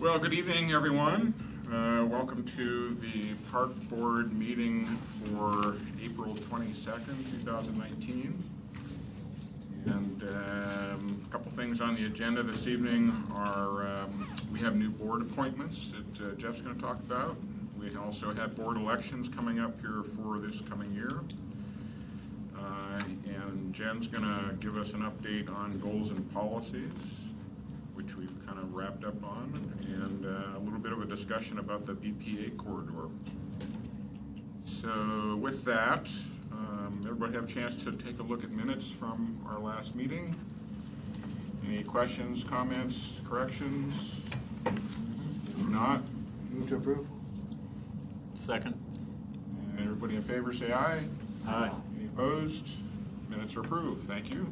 Well, good evening, everyone. Welcome to the Park Board meeting for April 22nd, 2019. And a couple things on the agenda this evening are we have new board appointments that Jeff's going to talk about. We also have board elections coming up here for this coming year. And Jen's going to give us an update on goals and policies, which we've kind of wrapped up on, and a little bit of a discussion about the BPA corridor. So with that, everybody have a chance to take a look at minutes from our last meeting. Any questions, comments, corrections? If not, Move to approve. Second. and everybody in favor say aye. Aye. Any opposed? Minutes are approved. Thank you.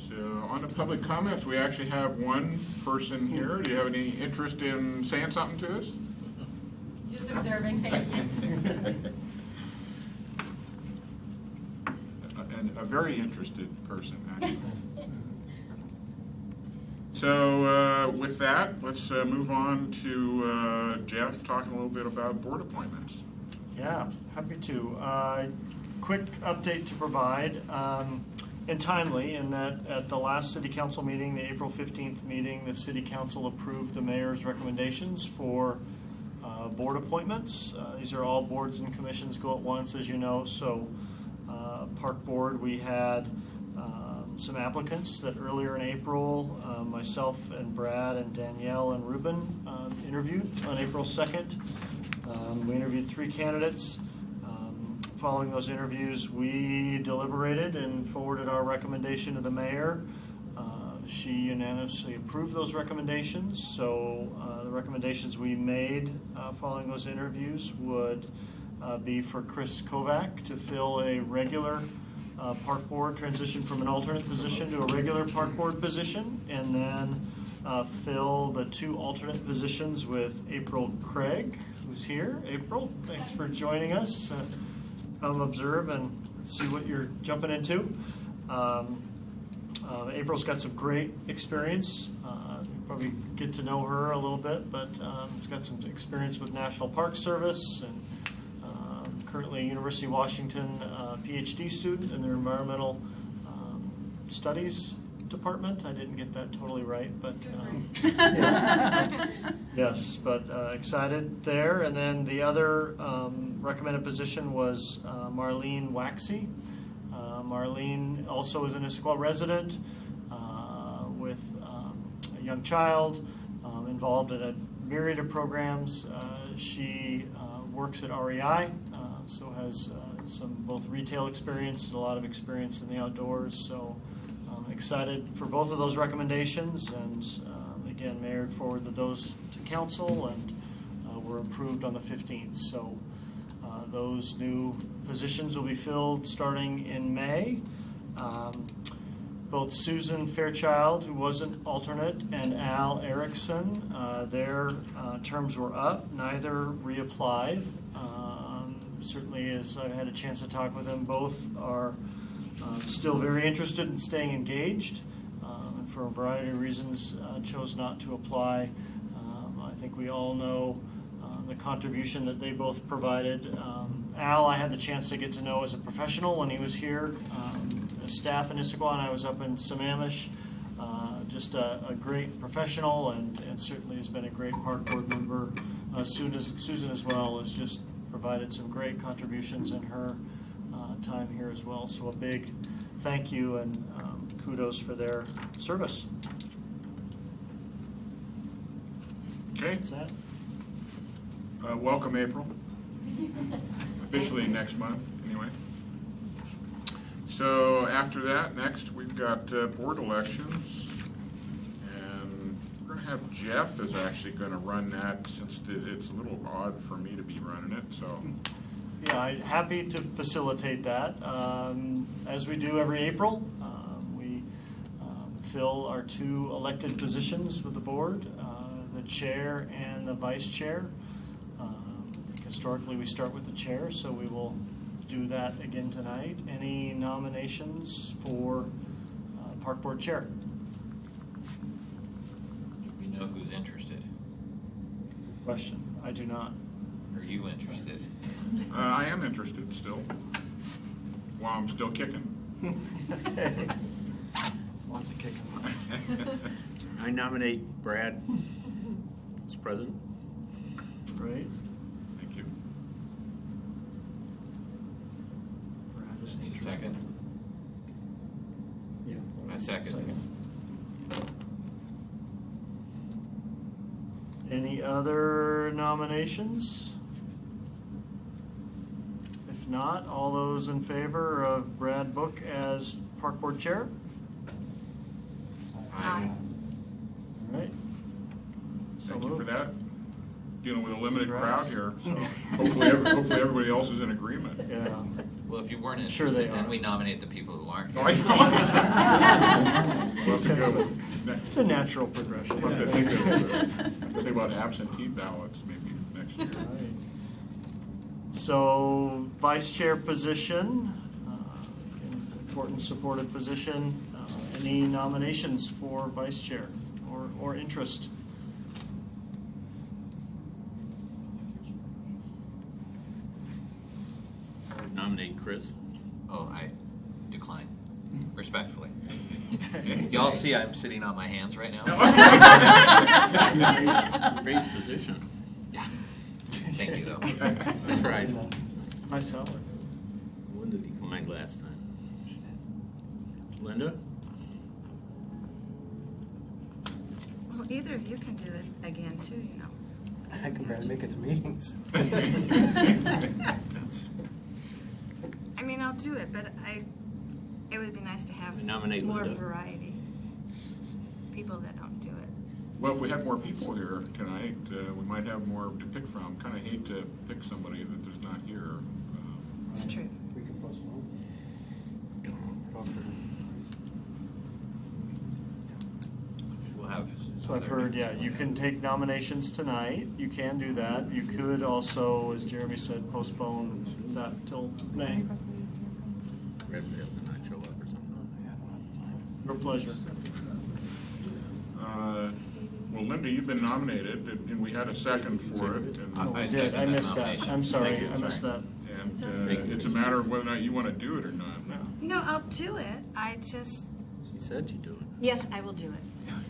So on to public comments, we actually have one person here. Do you have any interest in saying something to us? Just observing, thank you. A very interested person, actually. So with that, let's move on to Jeff talking a little bit about board appointments. Yeah, happy to. Quick update to provide, and timely, in that at the last City Council meeting, the April 15th meeting, the City Council approved the Mayor's recommendations for board appointments. These are all boards and commissions go at once, as you know. So Park Board, we had some applicants that earlier in April, myself and Brad and Danielle and Ruben interviewed on April 2nd. We interviewed 3 candidates. Following those interviews, we deliberated and forwarded our recommendation to the mayor. She unanimously approved those recommendations. So the recommendations we made following those interviews would be for Chris Kovac to fill a regular park board, transition from an alternate position to a regular park board position, and then fill the 2 alternate positions with April Craig, who's here. April, thanks for joining us. Come observe and see what you're jumping into. April's got some great experience. You probably get to know her a little bit, but she's got some experience with National Park Service and currently a University of Washington PhD student in their environmental studies department. I didn't get that totally right, but yes, but excited there. And then the other recommended position was Marlene Waxy. Marlene also is an Issaquah resident with a young child, involved in a myriad of programs. She works at REI, so has some both retail experience and a lot of experience in the outdoors. So I'm excited for both of those recommendations, and again, Mayor forwarded those to council and were approved on the 15th. So those new positions will be filled starting in May. Both Susan Fairchild, who was an alternate, and Al Erickson, their terms were up. Neither reapplied. Certainly, as I had a chance to talk with them, both are still very interested in staying engaged, and for a variety of reasons chose not to apply. I think we all know the contribution that they both provided. Al, I had the chance to get to know as a professional when he was here, as staff in Issaquah, and I was up in Sammamish. Just a great professional, and certainly has been a great park board member. Susan as well has just provided some great contributions in her time here as well. So a big thank you and kudos for their service. Okay. That's that. Welcome, April. Officially next month, anyway. So after that, next we've got board elections, and we're going to have Jeff is actually going to run that, since it's a little odd for me to be running it. So yeah, I'm happy to facilitate that. As we do every April, we fill our 2 elected positions with the board, the chair and the vice chair. Historically, we start with the chair, so we will do that again tonight. Any nominations for park board chair? We know who's interested. Question. I do not. Are you interested? I am interested still, while I'm still kicking. Okay. Lots of kicking. I nominate Brad as president. Great. Thank you. Brad is Need a interested. second? Yeah. I second. Any other nominations? If not, all those in favor of Brad Book as Park Board Chair? Aye. All right. So Thank you for moved. that. Dealing with a limited Congrats. crowd here, so hopefully everybody else is in agreement. Yeah. Well, if you weren't Sure interested, they then are. we nominate the people who aren't. No, I We'll have to go. It's a natural progression. We'll have to think about absentee ballots maybe next year. All right. So, vice chair position, important supported position. Any nominations for vice chair or interest? I would nominate Chris. Oh, I decline, respectfully. Okay. Y'all see I'm sitting on my hands right now? Great position. Yeah. Thank you, though. I tried. Myself. Linda declined last time. Linda? Well, either of you can do it again too, you know. I can barely make it to meetings. I mean, I'll do it, but it would be nice to have I nominate more Linda. variety. People that don't do it. Well, if we had more people here tonight, we might have more to pick from. Kind of hate to pick somebody that is not here. It's true. We can postpone. We'll have. So I've heard, yeah, you can take nominations tonight. You can do that. You could also, as Jeremy said, postpone that till May. Brad may have to not show up or something. Your pleasure. Well, Linda, you've been nominated, and we had a second for it. And, Oh, I we did. second I that missed that. nomination. I'm sorry. Thank you. I missed that. and Thank you. it's a matter of whether or not you want to do it or not. No, I'll do it. I just, She said she'd do it. yes, I will do it.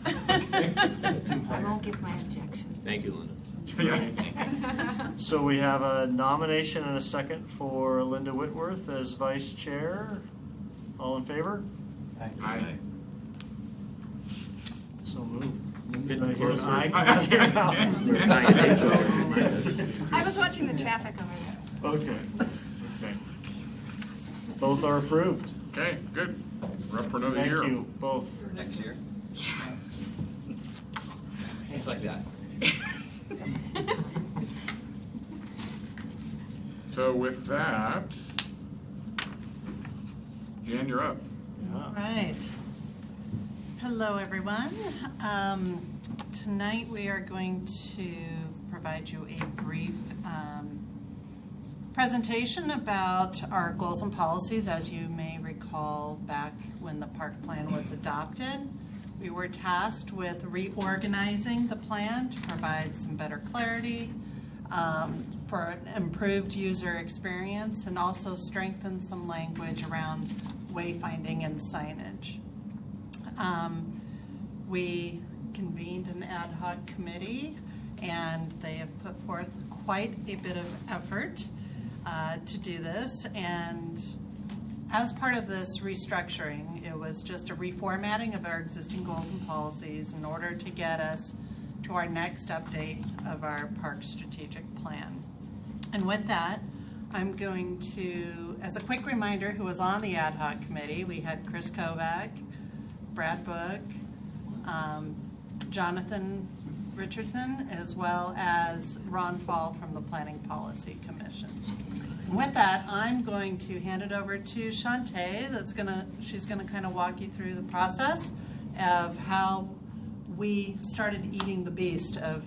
I won't give my objection. Thank you, Linda. So we have a nomination and a second for Linda Whitworth as vice chair. All in favor? Aye. So moved. Good Did I hear an close. aye? I was watching the traffic over Okay. Okay. Both are approved. Okay, good. We're up for another Thank year. you, both. For next year? Just like that. So with that, Jan, you're up. Yeah. Right. Hello, everyone. Tonight we are going to provide you a brief presentation about our goals and policies. As you may recall, back when the park plan was adopted, we were tasked with reorganizing the plan to provide some better clarity for an improved user experience and also strengthen some language around wayfinding and signage. We convened an ad hoc committee, and they have put forth quite a bit of effort to do this. And as part of this restructuring, it was just a reformatting of our existing goals and policies in order to get us to our next update of our park strategic plan. And with that, I'm going to, as a quick reminder, who was on the ad hoc committee, we had Chris Kovac, Brad Book, Jonathan Richardson, as well as Ron Fall from the Planning Policy Commission. And with that, I'm going to hand it over to Shantae. She's gonna kind of walk you through the process of how we started eating the beast of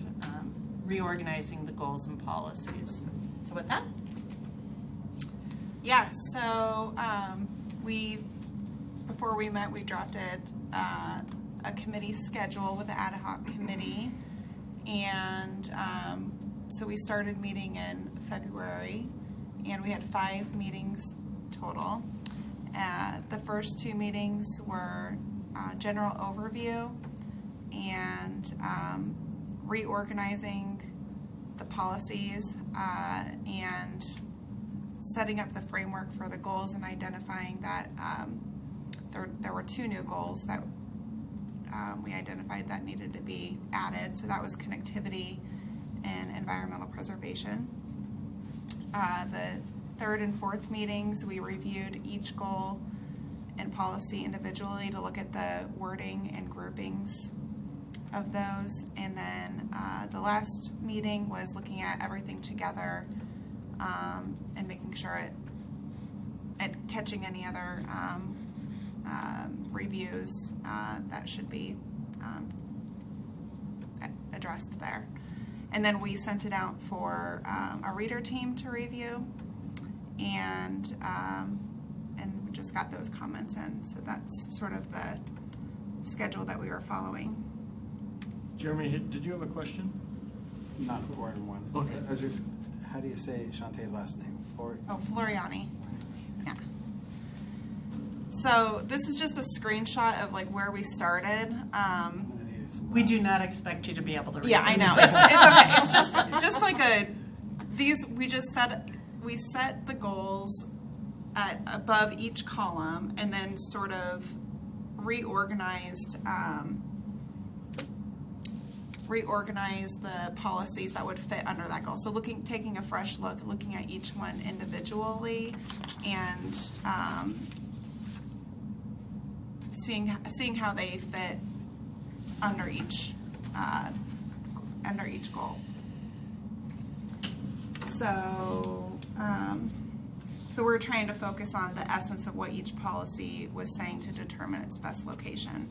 reorganizing the goals and policies. So with that. Yeah, so before we met, we drafted a a committee schedule with the ad hoc committee. And so we started meeting in February, and we had 5 meetings total. The first 2 meetings were general overview and reorganizing the policies and setting up the framework for the goals and identifying that there were 2 new goals that we identified that needed to be added. So that was connectivity and environmental preservation. The 3rd and 4th meetings, we reviewed each goal and policy individually to look at the wording and groupings of those. And then the last meeting was looking at everything together and making sure it catching any other reviews that should be addressed there. And then we sent it out for a reader team to review, and we just got those comments in. So that's sort of the schedule that we were following. Jeremy, did you have a question? Not more than one. Okay. I was just, how do you say Shantae's last name? Floriani. Yeah. So this is just a screenshot of like where we started. We do not expect you to be able to read Yeah, I this. know. It's okay. It's just like we set the goals at above each column and then sort of reorganized the policies that would fit under that goal. So taking a fresh look, looking at each one individually, and seeing how they fit under each goal. So we're trying to focus on the essence of what each policy was saying to determine its best location.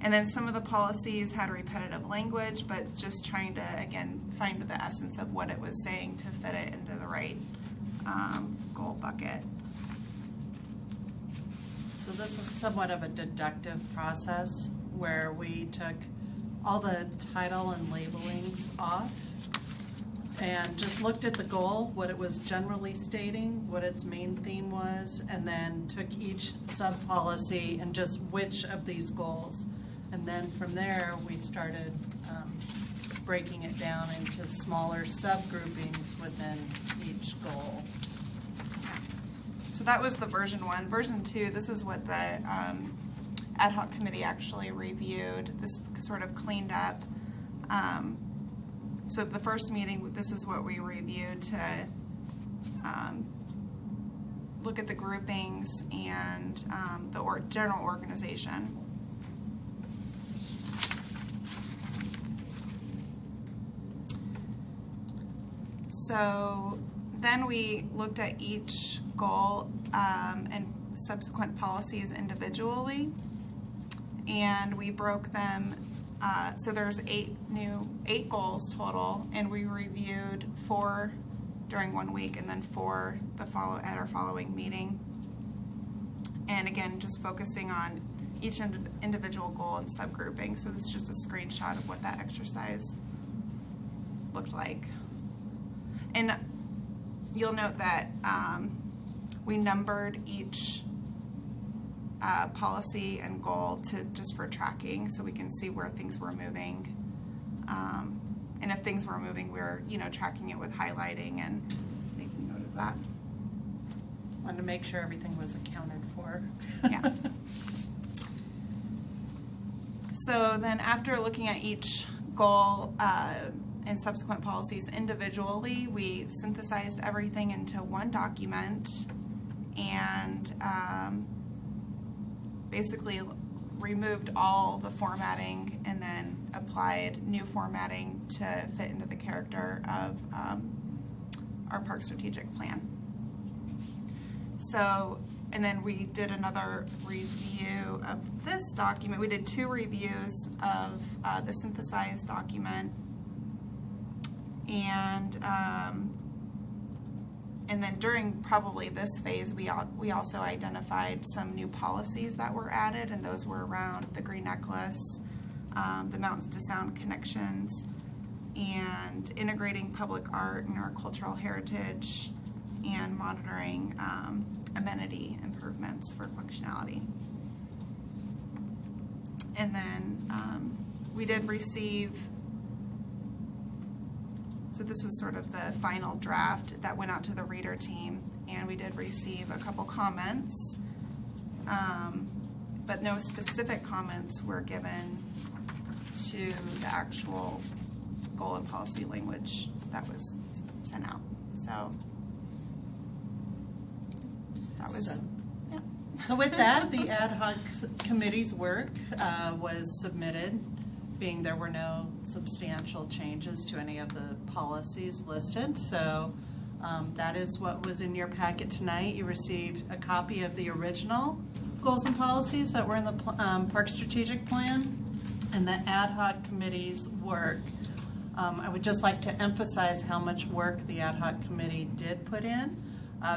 And then some of the policies had repetitive language, but just trying to, again, find the essence of what it was saying to fit it into the right goal bucket. So this was somewhat of a deductive process where we took all the title and labelings off and just looked at the goal, what it was generally stating, what its main theme was, and then took each sub-policy and just which of these goals. And then from there, we started breaking it down into smaller subgroupings within each goal. So that was the version 1. Version 2, this is what the ad hoc committee actually reviewed. This sort of cleaned up. So the first meeting, this is what we reviewed to look at the groupings and the general organization. So then we looked at each goal and subsequent policies individually, and we broke them. So there's 8 goals total, and we reviewed 4 during 1 week, and then 4 at our following meeting. And again, just focusing on each individual goal and subgrouping. So this is just a screenshot of what that exercise looked like. And you'll note that we numbered each policy and goal just for tracking, so we can see where things were moving. And if things were moving, we were tracking it with highlighting and making note of that. Wanted to make sure everything was accounted for. Yeah. So then after looking at each goal and subsequent policies individually, we synthesized everything into one document and basically removed all the formatting and then applied new formatting to fit into the character of our park strategic plan. So, and then we did another review of this document. We did 2 reviews of the synthesized document, and And then during probably this phase, we also identified some new policies that were added, and those were around the Green Necklace, the Mountains to Sound connections, and integrating public art and our cultural heritage, and monitoring amenity improvements for functionality. And then we did receive, so this was sort of the final draft that went out to the reader team, and we did receive a couple comments, but no specific comments were given to the actual goal and policy language that was sent out. So that was, yeah. So with that, the ad hoc committee's work was submitted, being there were no substantial changes to any of the policies listed. So that is what was in your packet tonight. You received a copy of the original goals and policies that were in the Park Strategic Plan and the ad hoc committee's work. I would just like to emphasize how much work the ad hoc committee did put in.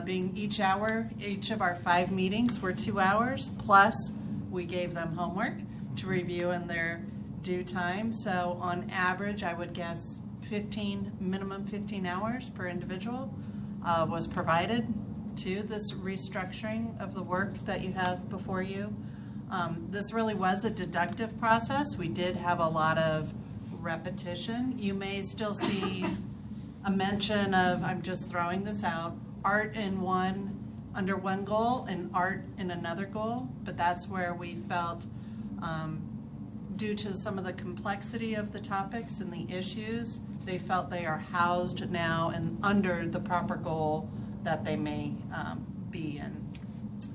Being each of our 5 meetings were 2 hours, plus we gave them homework to review in their due time. So on average, I would guess minimum 15 hours per individual was provided to this restructuring of the work that you have before you. This really was a deductive process. We did have a lot of repetition. You may still see a mention of, I'm just throwing this out, art under one goal and art in another goal, but that's where we felt, due to some of the complexity of the topics and the issues, they felt they are housed now and under the proper goal that they may be in.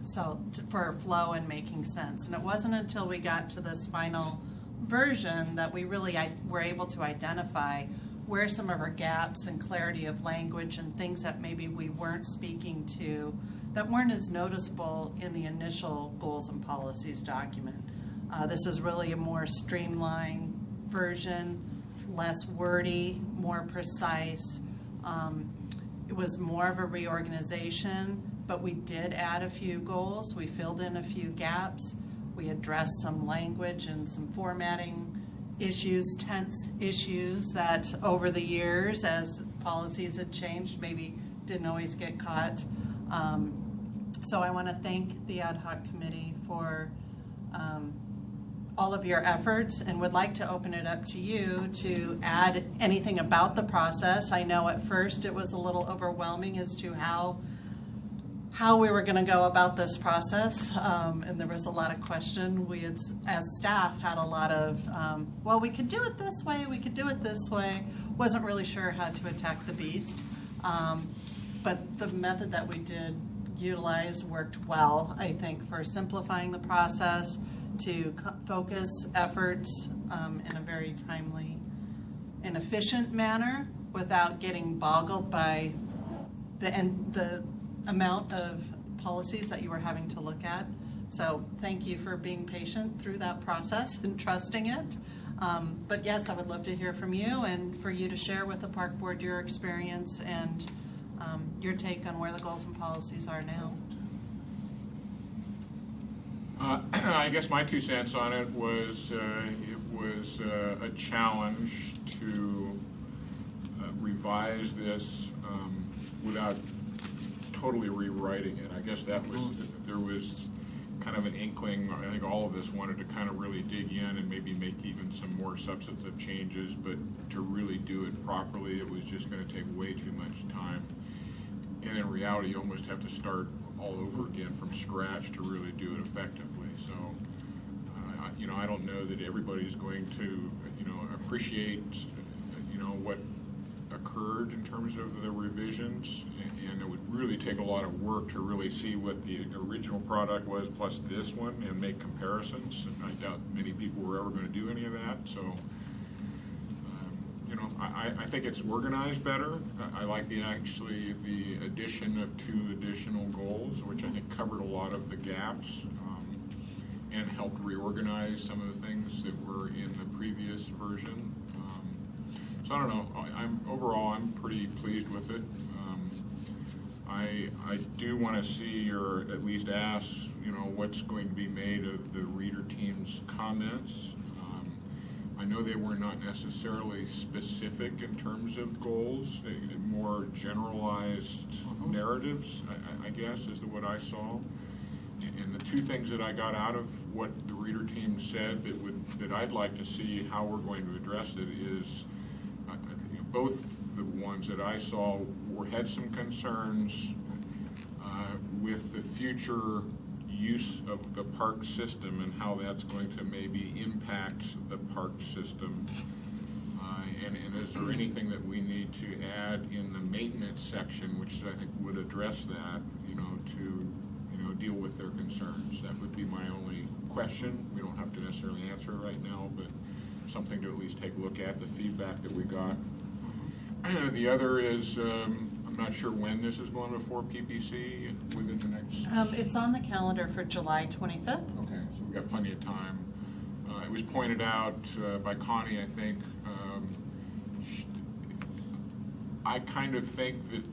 So for flow and making sense. And it wasn't until we got to this final version that we really were able to identify where some of our gaps and clarity of language and things that maybe we weren't speaking to that weren't as noticeable in the initial goals and policies document. This is really a more streamlined version, less wordy, more precise. It was more of a reorganization, but we did add a few goals. We filled in a few gaps. We addressed some language and some formatting issues, tense issues that over the years, as policies had changed, maybe didn't always get caught. So I want to thank the ad hoc committee for all of your efforts, and would like to open it up to you to add anything about the process. I know at first it was a little overwhelming as to how we were going to go about this process, and there was a lot of question. We had, as staff, had a lot of, well, we could do it this way, we could do it this way. Wasn't really sure how to attack the beast, but the method that we did utilize worked well, I think, for simplifying the process, to focus efforts in a very timely and efficient manner without getting boggled by the amount of policies that you were having to look at. So thank you for being patient through that process and trusting it. But yes, I would love to hear from you and for you to share with the park board your experience and your take on where the goals and policies are now. I guess my 2 cents on it was a challenge to revise this without totally rewriting it. I guess that was, there was kind of an inkling. I think all of us wanted to kind of really dig in and maybe make even some more substantive changes, but to really do it properly, it was just going to take way too much time. And in reality, you almost have to start all over again from scratch to really do it effectively. So, I don't know that everybody's going to, appreciate, what occurred in terms of the revisions, and it would really take a lot of work to really see what the original product was plus this one and make comparisons. And I doubt many people were ever going to do any of that. So, I think it's organized better. I like the addition of 2 additional goals, which I think covered a lot of the gaps and helped reorganize some of the things that were in the previous version. So I don't know. Overall, I'm pretty pleased with it. I do want to see, or at least ask, what's going to be made of the reader team's comments. I know they were not necessarily specific in terms of goals, more generalized narratives, I guess, is what I saw. And the two things that I got out of what the reader team said that I'd like to see how we're going to address it is both the ones that I saw had some concerns with the future use of the park system and how that's going to maybe impact the park system. And is there anything that we need to add in the maintenance section, which I think would address that, to deal with their concerns? That would be my only question. We don't have to necessarily answer it right now, but something to at least take a look at, the feedback that we got. The other is, I'm not sure when this is going before PPC, within the next... It's on the calendar for July 25th. Okay, so we've got plenty of time. It was pointed out by Connie, I think. I kind of think that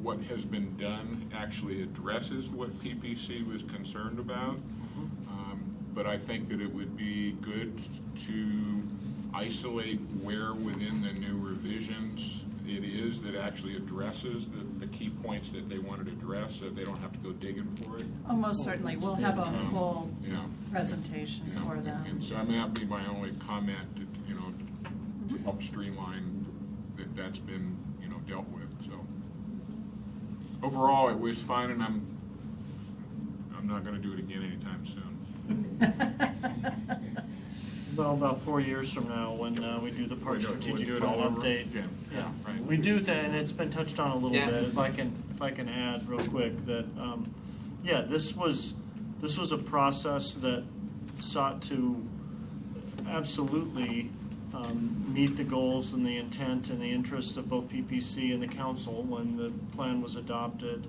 what has been done actually addresses what PPC was concerned about. But I think that it would be good to isolate where within the new revisions it is that actually addresses the key points that they wanted to address, so they don't have to go digging for it. Oh, most certainly. We'll have a full Yeah. presentation Yeah. for them. And so I mean, that'd be my only comment, to help streamline that's been, dealt with. So overall, it was fine, and I'm not going to do it again anytime soon. Well, about 4 years from now, when we do the park We'll do strategic it plan all over update. again. Yeah, Right. we do that, and it's been touched on a little Yeah. bit. If I can add real quick that, this was a process that sought to absolutely meet the goals and the intent and the interest of both PPC and the council when the plan was adopted,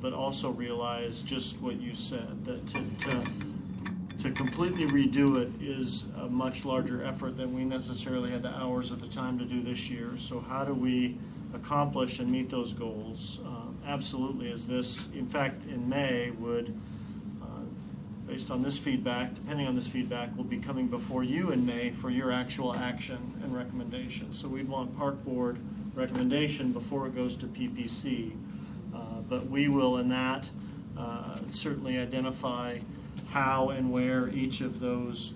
but also realize just what you said, that to completely redo it is a much larger effort than we necessarily had the hours at the time to do this year. So how do we accomplish and meet those goals? Absolutely, as this, in fact, in May would, based on this feedback, depending on this feedback, will be coming before you in May for your actual action and recommendation. So we'd want Park Board recommendation before it goes to PPC. But we will, in that, certainly identify how and where each of those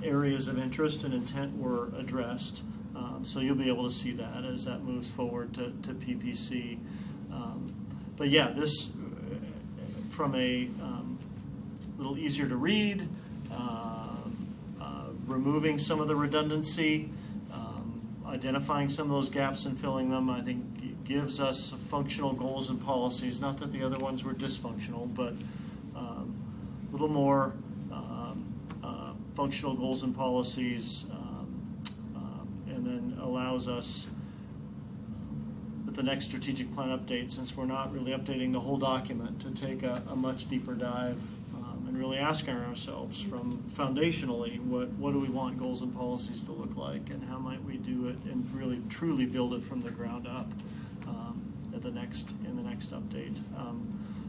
areas of interest and intent were addressed. So you'll be able to see that as that moves forward to PPC. But yeah, this, from a little easier to read, removing some of the redundancy, identifying some of those gaps and filling them, I think gives us functional goals and policies. Not that the other ones were dysfunctional, but a little more functional goals and policies, and then allows us with the next strategic plan update, since we're not really updating the whole document, to take a much deeper dive and really asking ourselves from foundationally what do we want goals and policies to look like, and how might we do it and really truly build it from the ground up in the next update.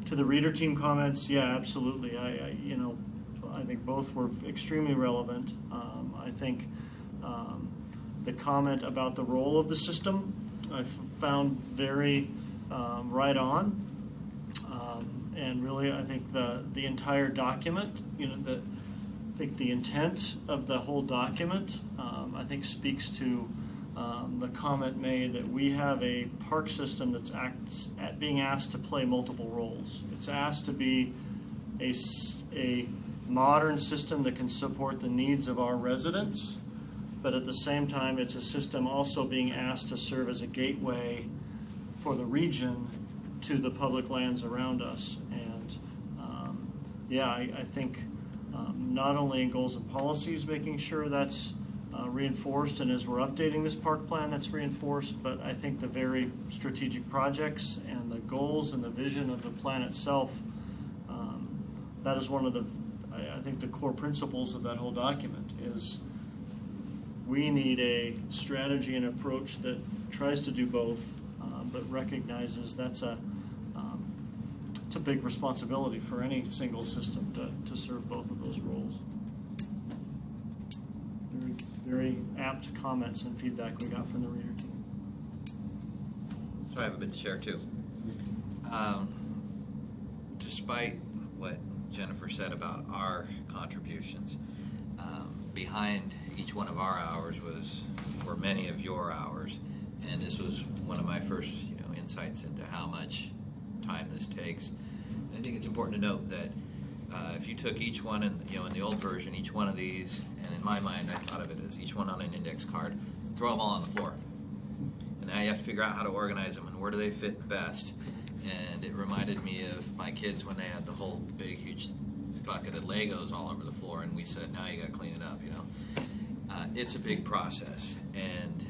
To the reader team comments, yeah, absolutely. I think both were extremely relevant. I think the comment about the role of the system I found very right on. And really, I think the entire document, I think the intent of the whole document, I think speaks to the comment made that we have a park system that's being asked to play multiple roles. It's asked to be a modern system that can support the needs of our residents, but at the same time, it's a system also being asked to serve as a gateway for the region to the public lands around us. And I think not only in goals and policies, making sure that's reinforced, and as we're updating this park plan, that's reinforced, but I think the very strategic projects and the goals and the vision of the plan itself, that is one of I think the core principles of that whole document is we need a strategy and approach that tries to do both, but recognizes that's a a big responsibility for any single system to serve both of those roles. Very, very apt comments and feedback we got from the reader team. So I have a bit to share too. Despite what Jennifer said about our contributions, behind each one of our hours were many of your hours, and this was one of my first, insights into how much time this takes. And I think it's important to note that if you took each one, in the old version, each one of these, and in my mind, I thought of it as each one on an index card, throw them all on the floor. And now you have to figure out how to organize them and where do they fit best. And it reminded me of my kids when they had the whole big, huge bucket of Legos all over the floor, and we said, now you got to clean it up, It's a big process, and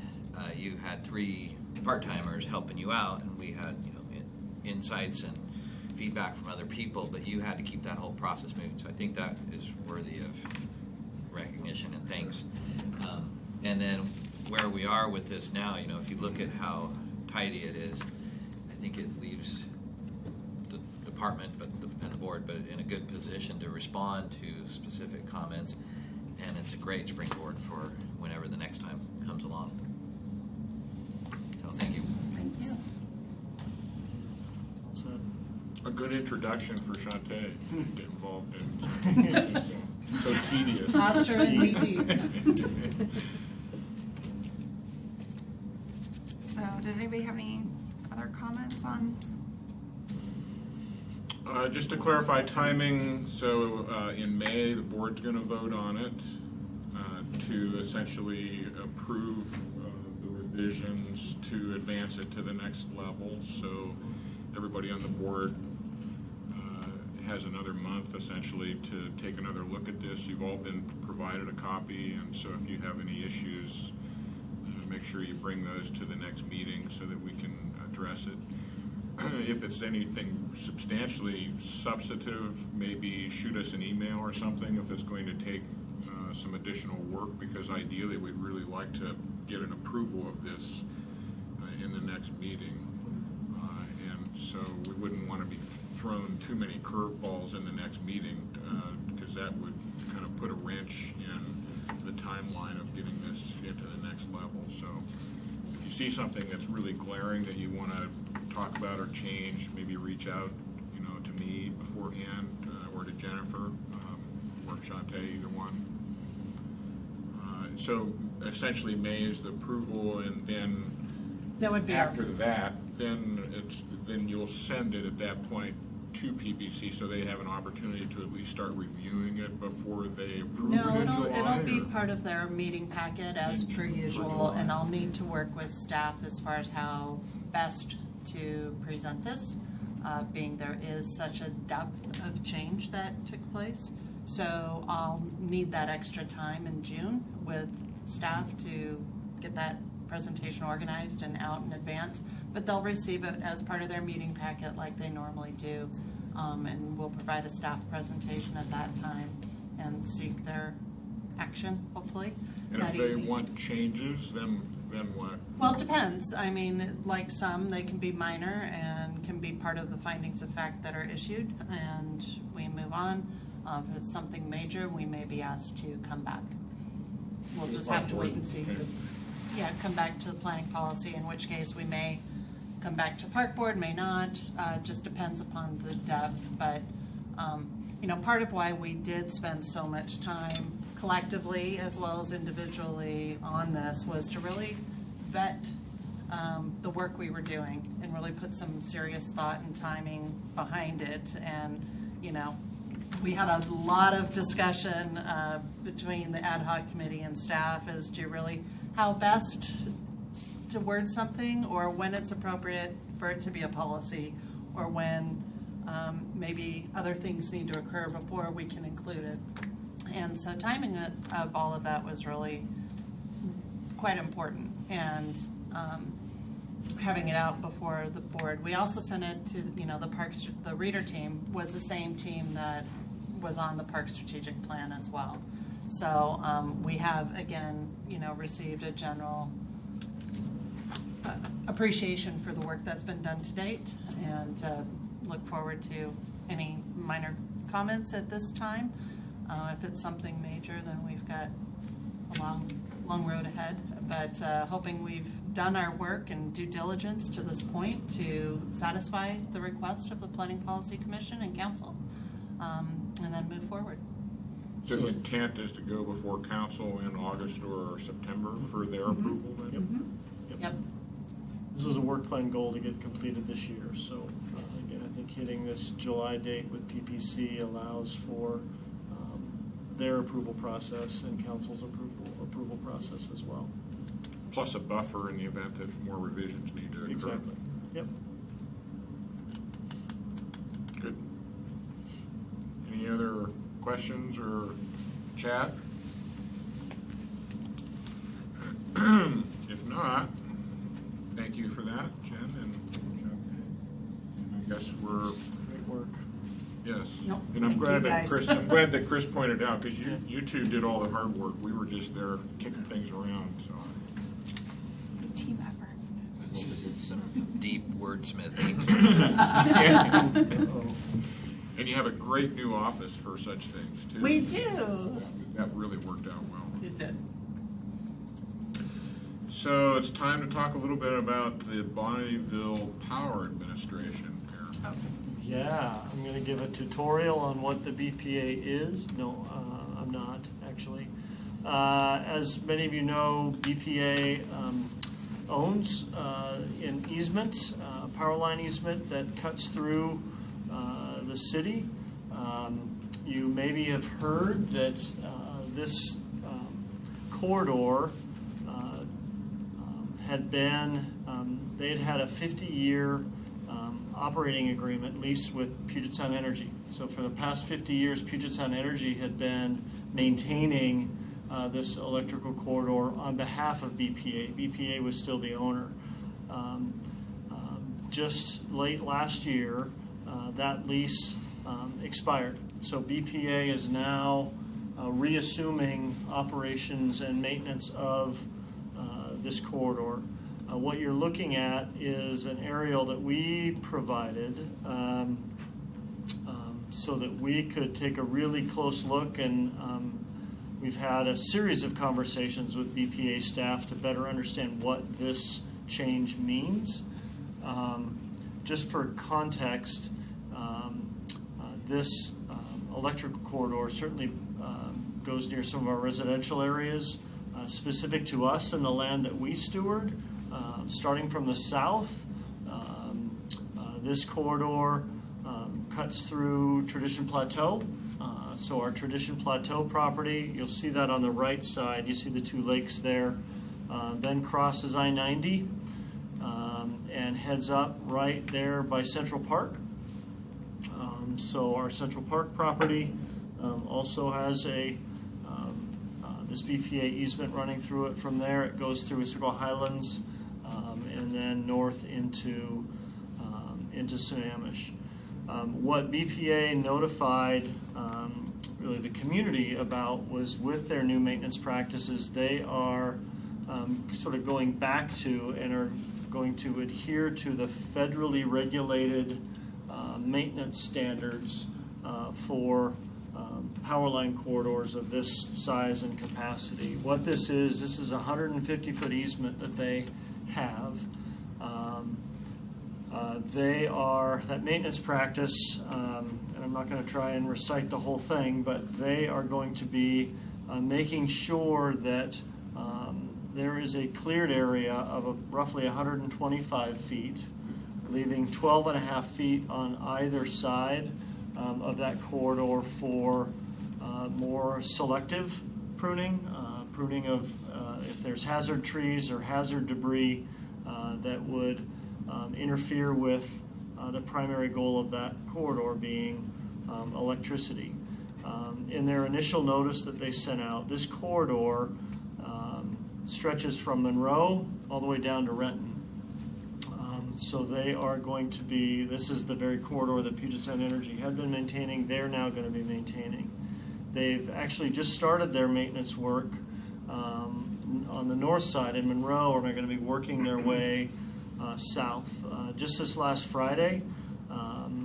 you had 3 part-timers helping you out, and we had, insights and feedback from other people, but you had to keep that whole process moving. So I think that is worthy of recognition and thanks. And then where we are with this now, if you look at how tidy it is, I think it leaves the department and the board, but in a good position to respond to specific comments, and it's a great springboard for whenever the next time comes along. So thank you. Thank you. Well said. A good introduction for Shantae to get involved in so tedious. Pastor and DD. So, did anybody have any other comments on? Just to clarify timing, so in May, the board's going to vote on it to essentially approve the revisions to advance it to the next level. So everybody on the board has another month essentially to take another look at this. You've all been provided a copy, and so if you have any issues, make sure you bring those to the next meeting so that we can address it. If it's anything substantially substantive, maybe shoot us an email or something if it's going to take some additional work, because ideally we'd really like to get an approval of this in the next meeting. And so we wouldn't want to be thrown too many curveballs in the next meeting, because that would kind of put a wrench in the timeline of getting this into the next level. So if you see something that's really glaring that you want to talk about or change, maybe reach out, to me beforehand or to Jennifer or Shantae, either one. So essentially, May is the approval, and then That would be after that, then you'll send it at that point to PBC, so they have an opportunity to at least start reviewing it before they approve it in July. It'll be part of their meeting packet as per usual, and I'll need to work with staff as far as how best to present this, being there is such a depth of change that took place. So I'll need that extra time in June with staff to get that presentation organized and out in advance, but they'll receive it as part of their meeting packet like they normally do, and we'll provide a staff presentation at that time and seek their action, hopefully. And if they want changes, then what? Well, it depends. I mean, like some, they can be minor and can be part of the findings of fact that are issued, and we move on. If it's something major, we may be asked to come back. We'll just have to wait and see. Yeah, come back to the planning policy, in which case we may come back to park board, may not. Just depends upon the depth. But, part of why we did spend so much time collectively as well as individually on this was to really vet the work we were doing and really put some serious thought and timing behind it. And, we had a lot of discussion between the ad hoc committee and staff as to really how best to word something, or when it's appropriate for it to be a policy, or when maybe other things need to occur before we can include it. And so timing of all of that was really quite important, and having it out before the board. We also sent it to, the reader team was the same team that was on the park strategic plan as well. So we have, again, received a general appreciation for the work that's been done to date, and look forward to any minor comments at this time. If it's something major, then we've got a long road ahead. But hoping we've done our work and due diligence to this point to satisfy the request of the Planning Policy Commission and Council, and then move forward. So the intent is to go before council in August or September for their approval then? Yep. This was a work plan goal to get completed this year, so again, I think hitting this July date with PPC allows for their approval process and council's approval process as well. Plus a buffer in the event that more revisions need to occur. Exactly. Yep. Good. Any other questions or chat? If not, thank you for that, Jen, and I guess we're, Great work. yes. Nope. And I'm Thank glad you, that guys. Chris, I'm glad that Chris pointed out, because you two did all the hard work. We were just there kicking things around, so. Team effort. Some deep wordsmithing. And you have a great new office for such things, too. We do. That really worked out well. It did. So it's time to talk a little bit about the Bonneville Power Administration. Aaron. Yeah, I'm going to give a tutorial on what the BPA is. No, I'm not, actually. As many of you know, BPA owns an easement, power line easement that cuts through the city. You maybe have heard that this corridor had been, they had a 50-year operating agreement lease with Puget Sound Energy. So for the past 50 years, Puget Sound Energy had been maintaining this electrical corridor on behalf of BPA. BPA was still the owner. Just late last year, that lease expired. So BPA is now reassuming operations and maintenance of this corridor. What you're looking at is an aerial that we provided so that we could take a really close look, and we've had a series of conversations with BPA staff to better understand what this change means. Just for context, this electrical corridor certainly goes near some of our residential areas, specific to us and the land that we steward. Starting from the south, this corridor cuts through Tradition Plateau. So our Tradition Plateau property, you'll see that on the right side. You see the two lakes there. Then crosses I-90 and heads up right there by Central Park. So our Central Park property also has this BPA easement running through it. From there, it goes through Issaquah Highlands and then north into Sammamish. What BPA notified really the community about was, with their new maintenance practices, they are sort of going back to and are going to adhere to the federally regulated maintenance standards for power line corridors of this size and capacity. What this is a 150-foot easement that they have. That maintenance practice, and I'm not going to try and recite the whole thing, but they are going to be making sure that there is a cleared area of roughly 125 feet, leaving 12.5 feet on either side of that corridor for more selective pruning, pruning of if there's hazard trees or hazard debris that would interfere with the primary goal of that corridor being electricity. In their initial notice that they sent out, this corridor stretches from Monroe all the way down to Renton. So they are going to be, this is the very corridor that Puget Sound Energy had been maintaining, they're now going to be maintaining. They've actually just started their maintenance work on the north side in Monroe, and they're going to be working their way south. Just this last Friday,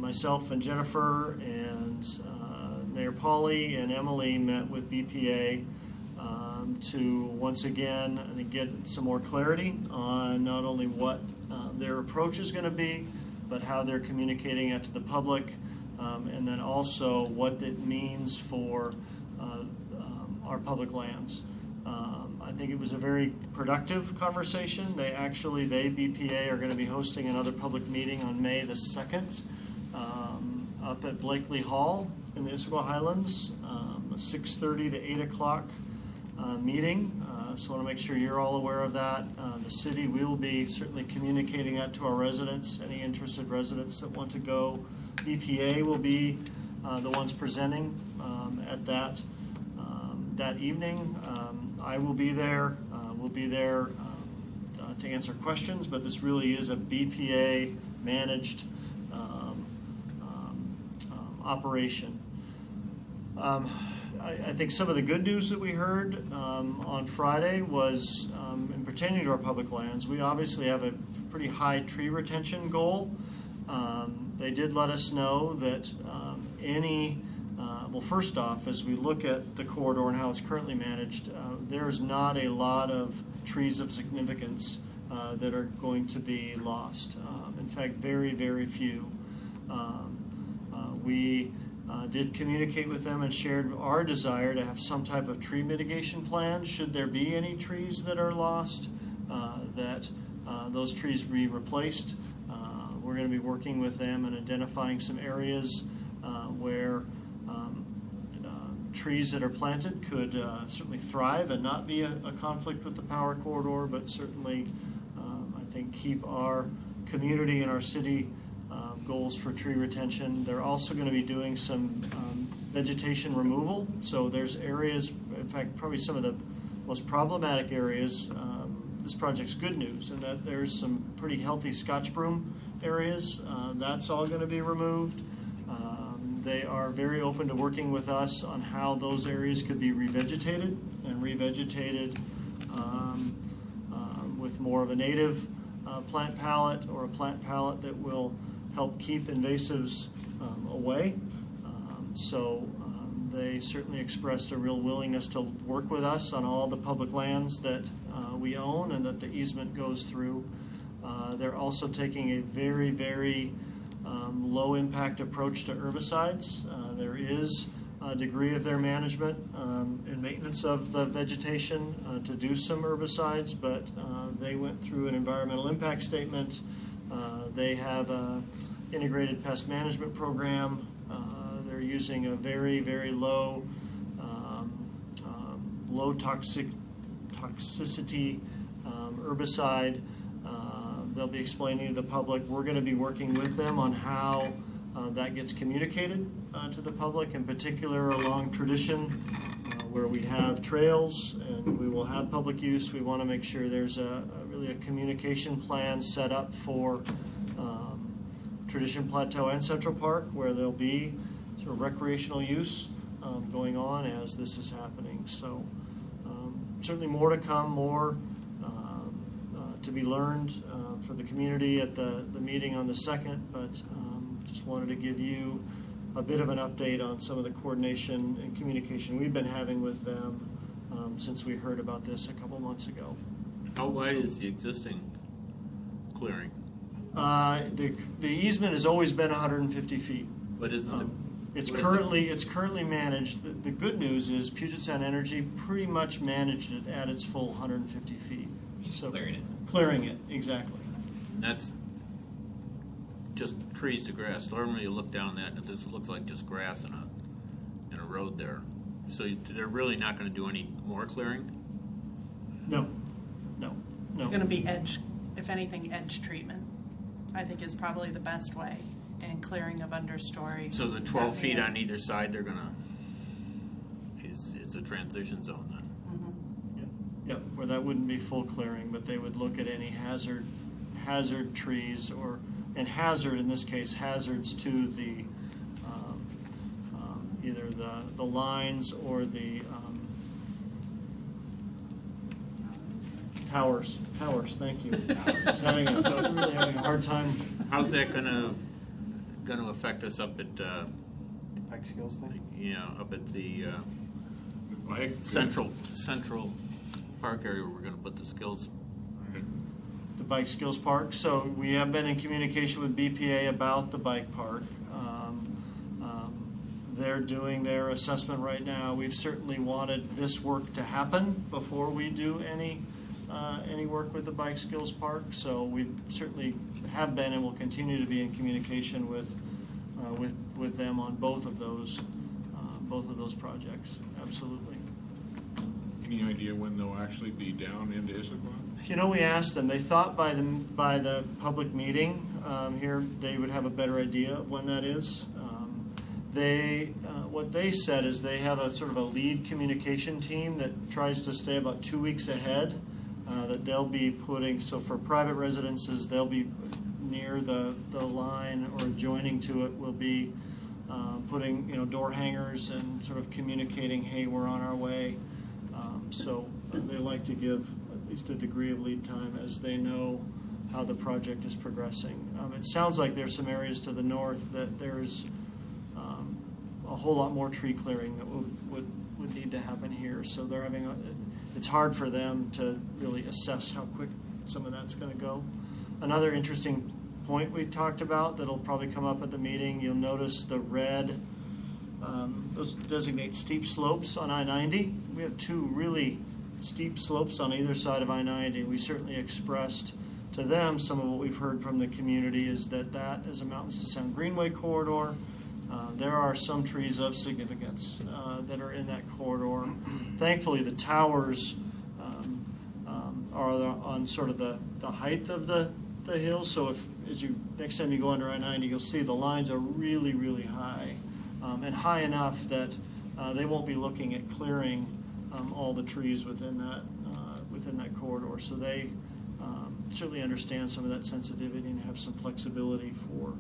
myself and Jennifer and Mayor Pauley and Emily met with BPA to once again, I think, get some more clarity on not only what their approach is going to be, but how they're communicating it to the public, and then also what it means for our public lands. I think it was a very productive conversation. BPA are going to be hosting another public meeting on May the 2nd up at Blakely Hall in the Issaquah Highlands, a 6:30 to 8 o'clock meeting. So I want to make sure you're all aware of that. The city will be certainly communicating that to our residents, any interested residents that want to go. BPA will be the ones presenting at that evening. I will be there. We'll be there to answer questions, but this really is a BPA managed operation. I think some of the good news that we heard on Friday was, in pertaining to our public lands, we obviously have a pretty high tree retention goal. They did let us know that well, first off, as we look at the corridor and how it's currently managed, there's not a lot of trees of significance that are going to be lost. In fact, very, very few. We did communicate with them and shared our desire to have some type of tree mitigation plan should there be any trees that are lost, that those trees be replaced. We're going to be working with them and identifying some areas where trees that are planted could certainly thrive and not be a conflict with the power corridor, but certainly I think keep our community and our city goals for tree retention. They're also going to be doing some vegetation removal. So there's areas, in fact, probably some of the most problematic areas. This project's good news in that there's some pretty healthy Scotch broom areas. That's all going to be removed. They are very open to working with us on how those areas could be revegetated with more of a native plant palette or a plant palette that will help keep invasives away. They certainly expressed a real willingness to work with us on all the public lands that we own and that the easement goes through. They're also taking a very, very low impact approach to herbicides. There is a degree of their management and maintenance of the vegetation to do some herbicides, but they went through an environmental impact statement. They have an integrated pest management program. They're using a very, very low toxicity herbicide. They'll be explaining to the public. We're going to be working with them on how that gets communicated to the public, in particular along tradition where we have trails and we will have public use. We want to make sure there's really a communication plan set up for Tradition Plateau and Central Park, where there'll be sort of recreational use going on as this is happening. So certainly more to come, more to be learned for the community at the meeting on the 2nd, but just wanted to give you a bit of an update on some of the coordination and communication we've been having with them since we heard about this a couple months ago. How wide is the existing clearing? The easement has always been 150 feet. What is it? It's currently managed. The good news is Puget Sound Energy pretty much managed it at its full 150 feet. So clearing it. Clearing it, exactly. And that's just trees to grass. Normally you look down that and this looks like just grass and a road there. So they're really not going to do any more clearing? No. It's going to be edge, if anything, edge treatment, I think is probably the best way, and clearing of understory. So the 12 feet on either side, they're going to, is a transition zone then? Mm-hmm. Yep, where that wouldn't be full clearing, but they would look at any hazard trees and hazard, in this case, hazards to the either the lines or the towers. Thank you. Really having a hard time. How's that going to going to affect us up at, Pike skills thing? up at the Like, central park area where we're going to put the skills. The Bike Skills Park. So we have been in communication with BPA about the bike park. They're doing their assessment right now. We've certainly wanted this work to happen before we do any work with the Bike Skills Park. So we certainly have been and will continue to be in communication with them on both of those projects. Absolutely. any idea when they'll actually be down into Issaquah? You know, we asked them. They thought by the public meeting here they would have a better idea of when that is. What they said is they have a sort of a lead communication team that tries to stay about 2 weeks ahead. That they'll be putting, so for private residences, they'll be near the line or adjoining to it. Will be putting door hangers and sort of communicating, hey, we're on our way. So they like to give at least a degree of lead time as they know how the project is progressing. It sounds like there's some areas to the north that there's a whole lot more tree clearing that would need to happen here. So they're having it's hard for them to really assess how quick some of that's going to go. Another interesting point we talked about that'll probably come up at the meeting, you'll notice the red, those designate steep slopes on I-90. We have two really steep slopes on either side of I-90. We certainly expressed to them some of what we've heard from the community is that is a Mountains to Sound Greenway corridor. There are some trees of significance that are in that corridor. Thankfully, the towers are on sort of the height of the hills. So if next time you go under I-90, you'll see the lines are really, really high and high enough that they won't be looking at clearing all the trees within that corridor. So they certainly understand some of that sensitivity and have some flexibility for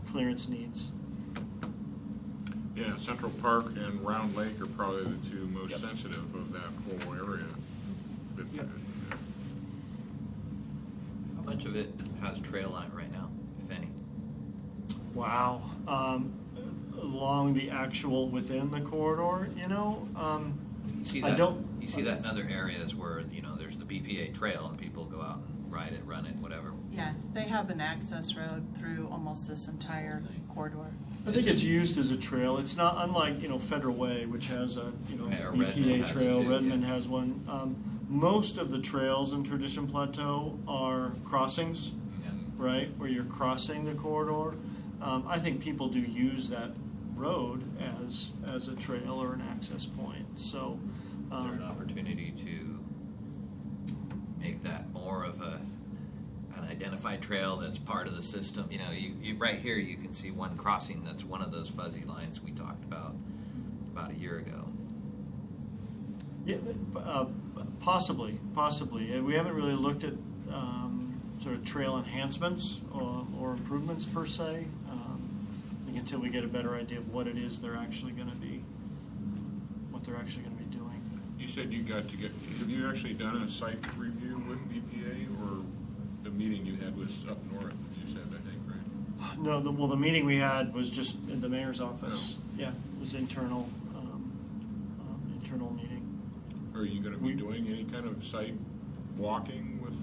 clearance needs. Yeah, Central Park and Round Lake are probably the two most sensitive of that whole area. But, How much of it has trail on it right now, if any? Wow. Along the actual within the corridor, You see I that, don't- you see that in other areas where, there's the BPA trail and people go out and ride it, run it, whatever. Yeah, they have an access road through almost this entire corridor. I think it's used as a trail. It's not unlike, Federal Way, which has a, Yeah, or Redmond BPA has it trail. too, Redmond yeah. has one. Most of the trails in Tradition Plateau are crossings, right, where you're crossing the corridor. I think people do use that road as a trail or an access point. So, Is there an opportunity to make that more of an identified trail that's part of the system? You right here you can see one crossing that's one of those fuzzy lines we talked about a year ago. yeah, possibly. We haven't really looked at sort of trail enhancements or improvements per se. I think until we get a better idea of what it is they're actually going to be, what they're actually going to be doing. you said have you actually done a site review with BPA, or the meeting you had was up north, you said, I think, right? No, the meeting we had was just in the mayor's office. Yeah, it was internal meeting. Are you going to be doing any kind of site walking with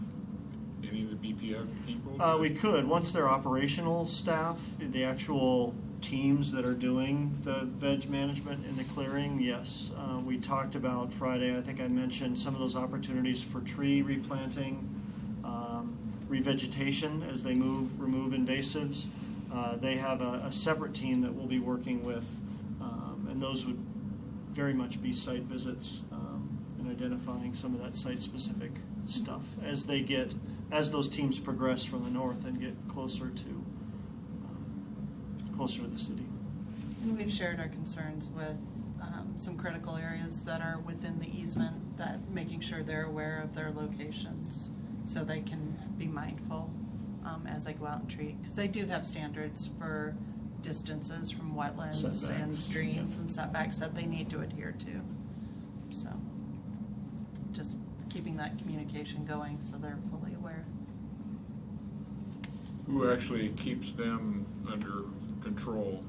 any of the BPA people? We could, once they're operational staff, the actual teams that are doing the veg management in the clearing, yes. We talked about Friday, I think I mentioned some of those opportunities for tree replanting, revegetation as they remove invasives. They have a separate team that we'll be working with, and those would very much be site visits and identifying some of that site-specific stuff as those teams progress from the north and get closer to the city. And we've shared our concerns with some critical areas that are within the easement, that making sure they're aware of their locations so they can be mindful as they go out and treat. Because they do have standards for distances from wetlands and Setbacks, streams yeah. and setbacks that they need to adhere to. So just keeping that communication going so they're fully aware. Who actually keeps them under control?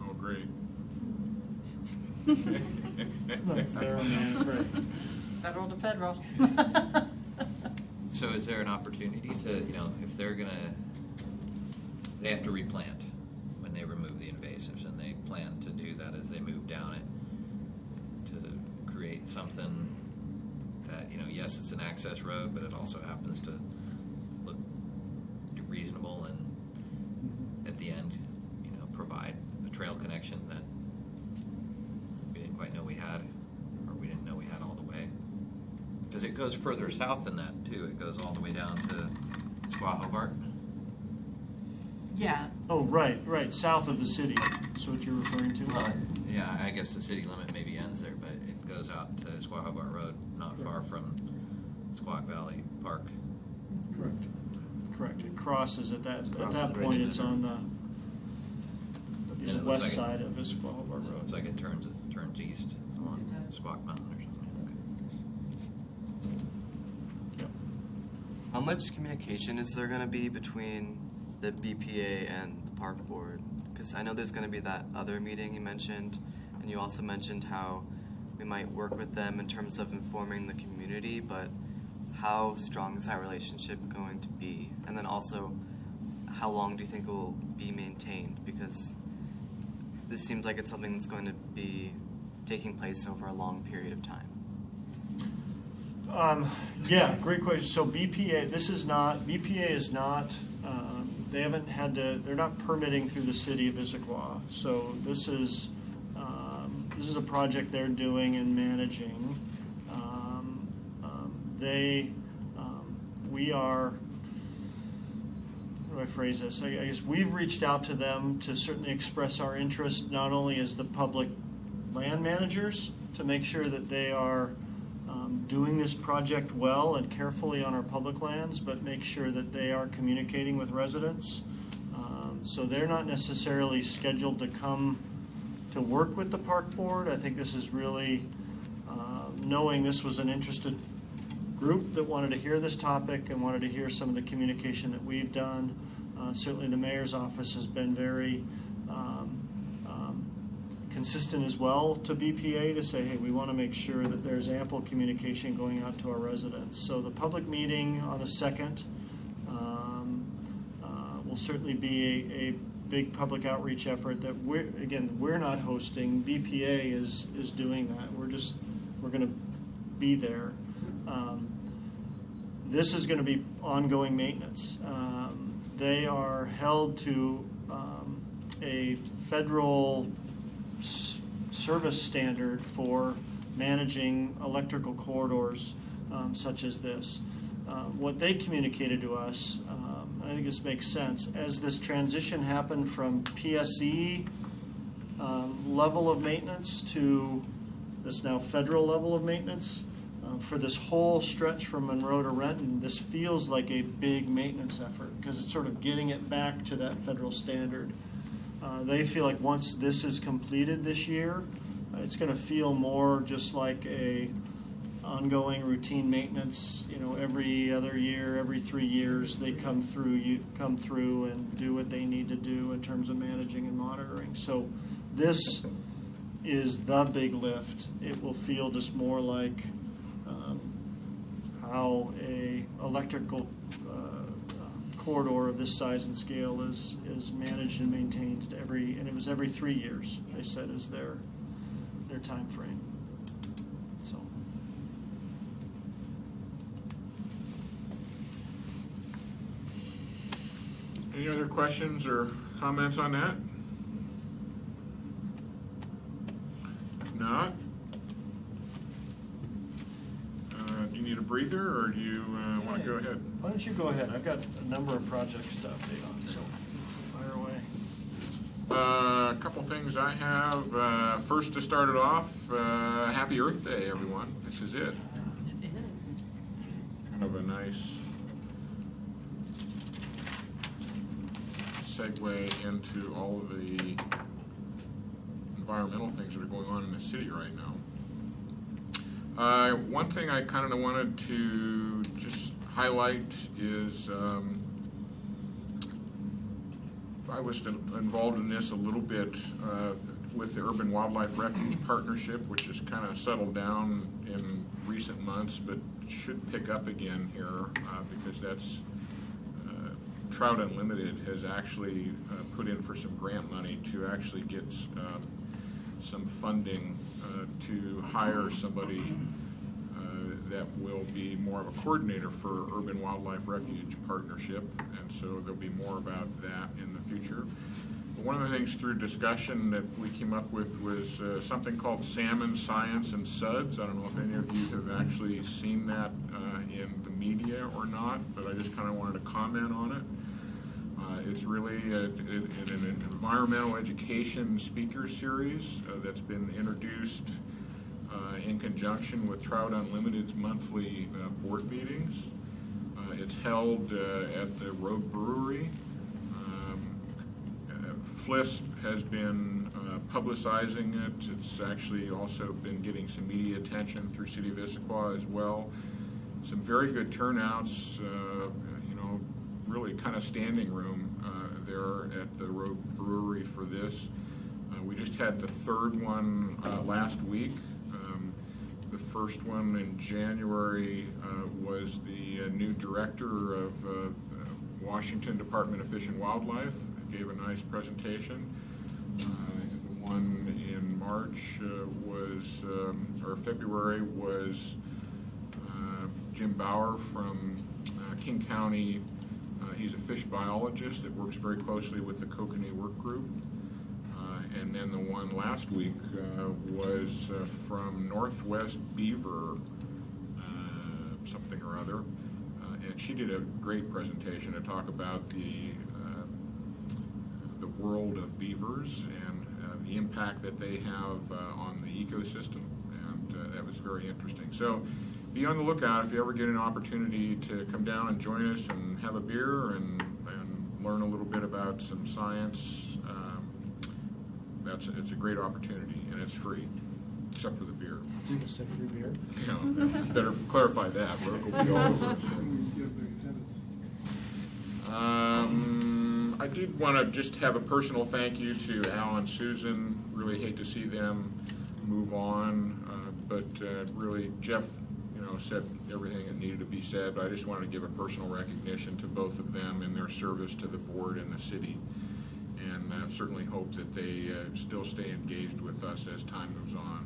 Oh, great. Right. Federal to federal. So is there an opportunity to, if they're gonna, they have to replant when they remove the invasives, and they plan to do that as they move down it, to create something that, yes, it's an access road, but it also happens to look reasonable and at the end, provide a trail connection that we didn't quite know we had, or we didn't know we had all the way. Because it goes further south than that, too. It goes all the way down to Issaquah, Hobart. Yeah. Oh, right, south of the city. That's what you're referring to? Well, yeah, I guess the city limit maybe ends there, but it goes out to Issaquah, Hobart Road, not far from Squaw Valley Park. Correct. It crosses at that right point. into It's there. on the And it looks west like side of Issaquah Hobart It Road. looks like it turns east along It does. Squaw Mountain or something. Yep. How much communication is there going to be between the BPA and the park board? Because I know there's going to be that other meeting you mentioned, and you also mentioned how we might work with them in terms of informing the community, but how strong is that relationship going to be? And then also, how long do you think it will be maintained? Because this seems like it's something that's going to be taking place over a long period of time. Yeah, great question. So BPA is not, they haven't had to, they're not permitting through the city of Issaquah. So this is a project they're doing and managing. We are, how do I phrase this? I guess we've reached out to them to certainly express our interest, not only as the public land managers, to make sure that they are doing this project well and carefully on our public lands, but make sure that they are communicating with residents. So they're not necessarily scheduled to come to work with the park board. I think this is really knowing this was an interested group that wanted to hear this topic and wanted to hear some of the communication that we've done. Certainly the mayor's office has been very consistent as well to BPA to say, hey, we want to make sure that there's ample communication going out to our residents. So the public meeting on the 2nd will certainly be a big public outreach effort that we're not hosting. BPA is doing that. We're going to be there. This is going to be ongoing maintenance. They are held to a federal service standard for managing electrical corridors such as this. What they communicated to us, I think this makes sense, as this transition happened from PSE level of maintenance to this now federal level of maintenance, for this whole stretch from Monroe to Renton, this feels like a big maintenance effort because it's sort of getting it back to that federal standard. They feel like once this is completed this year, it's going to feel more just like a ongoing routine maintenance. Every other year, every 3 years, they come through and do what they need to do in terms of managing and monitoring. So this is the big lift. It will feel just more like how a electrical corridor of this size and scale is managed and maintained and it was every 3 years, they said, is their time frame. So. Any other questions or comments on that? If not, do you need a breather, or do you want to go ahead? Why don't you go ahead? I've got a number of projects to update on, so fire away. A couple things I have. First, to start it off, Happy Earth Day, everyone. This is it. It is. Kind of a nice segue into all of the environmental things that are going on in the city right now. One thing I kind of wanted to just highlight is I was involved in this a little bit with the Urban Wildlife Refuge Partnership, which has kind of settled down in recent months, but should pick up again here because that's Trout Unlimited has actually put in for some grant money to actually get some funding to hire somebody that will be more of a coordinator for Urban Wildlife Refuge Partnership, and so there'll be more about that in the future. But one of the things through discussion that we came up with was something called Salmon Science and Suds. I don't know if any of you have actually seen that in the media or not, but I just kind of wanted to comment on it. It's really an environmental education speaker series that's been introduced in conjunction with Trout Unlimited's monthly board meetings. It's held at the Road Brewery. FLISP has been publicizing it. It's actually also been getting some media attention through City of Issaquah as well. Some very good turnouts, really kind of standing room there at the Road Brewery for this. We just had the third one last week. The first one in January was the new director of Washington Department of Fish and Wildlife. Gave a nice presentation. The one in March or February was Jim Bauer from King County. He's a fish biologist that works very closely with the Kokanee Work Group. And then the one last week was from Northwest Beaver, something or other. And she did a great presentation to talk about the world of beavers and the impact that they have on the ecosystem. And that was very interesting. So be on the lookout if you ever get an opportunity to come down and join us and have a beer and learn a little bit about some science. It's a great opportunity, and it's free, except for the beer. You just said free beer? Better clarify that. Will be all over it. I did want to just have a personal thank you to Al and Susan. Really hate to see them move on, but really Jeff, said everything that needed to be said. But I just wanted to give a personal recognition to both of them in their service to the board and the city, and certainly hope that they still stay engaged with us as time moves on.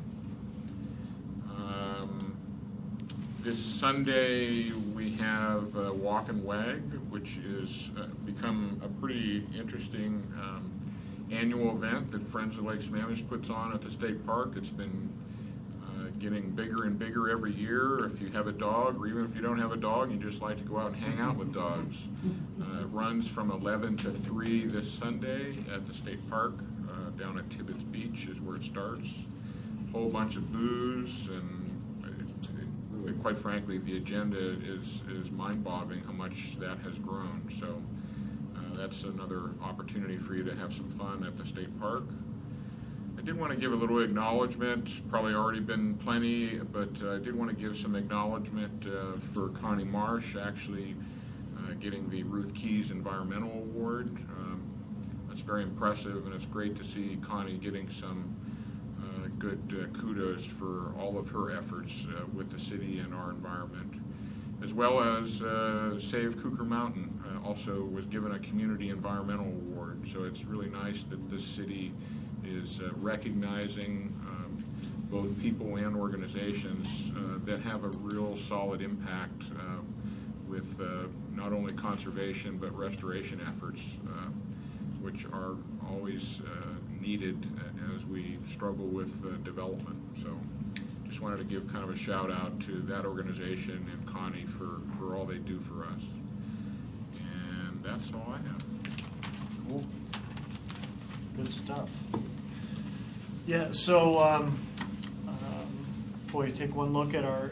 This Sunday we have Walk and Wag, which has become a pretty interesting annual event that Friends of Lake Sammamish puts on at the state park. It's been getting bigger and bigger every year. If you have a dog, or even if you don't have a dog, and you just like to go out and hang out with dogs. It runs from 11 to 3 this Sunday at the state park. Down at Tibbetts Beach is where it starts. A whole bunch of booze, and really, quite frankly, the agenda is mind-boggling how much that has grown. So that's another opportunity for you to have some fun at the state park. I did want to give a little acknowledgement, probably already been plenty, but I did want to give some acknowledgement for Connie Marsh actually getting the Ruth Keys Environmental Award. That's very impressive, and it's great to see Connie getting some good kudos for all of her efforts with the city and our environment, as well as Save Cooker Mountain also was given a Community Environmental Award. So it's really nice that this city is recognizing both people and organizations that have a real solid impact with not only conservation but restoration efforts, which are always needed as we struggle with development. So just wanted to give kind of a shout out to that organization and Connie for all they do for us. And that's all I have. Cool. Good stuff. Yeah, so you take one look at our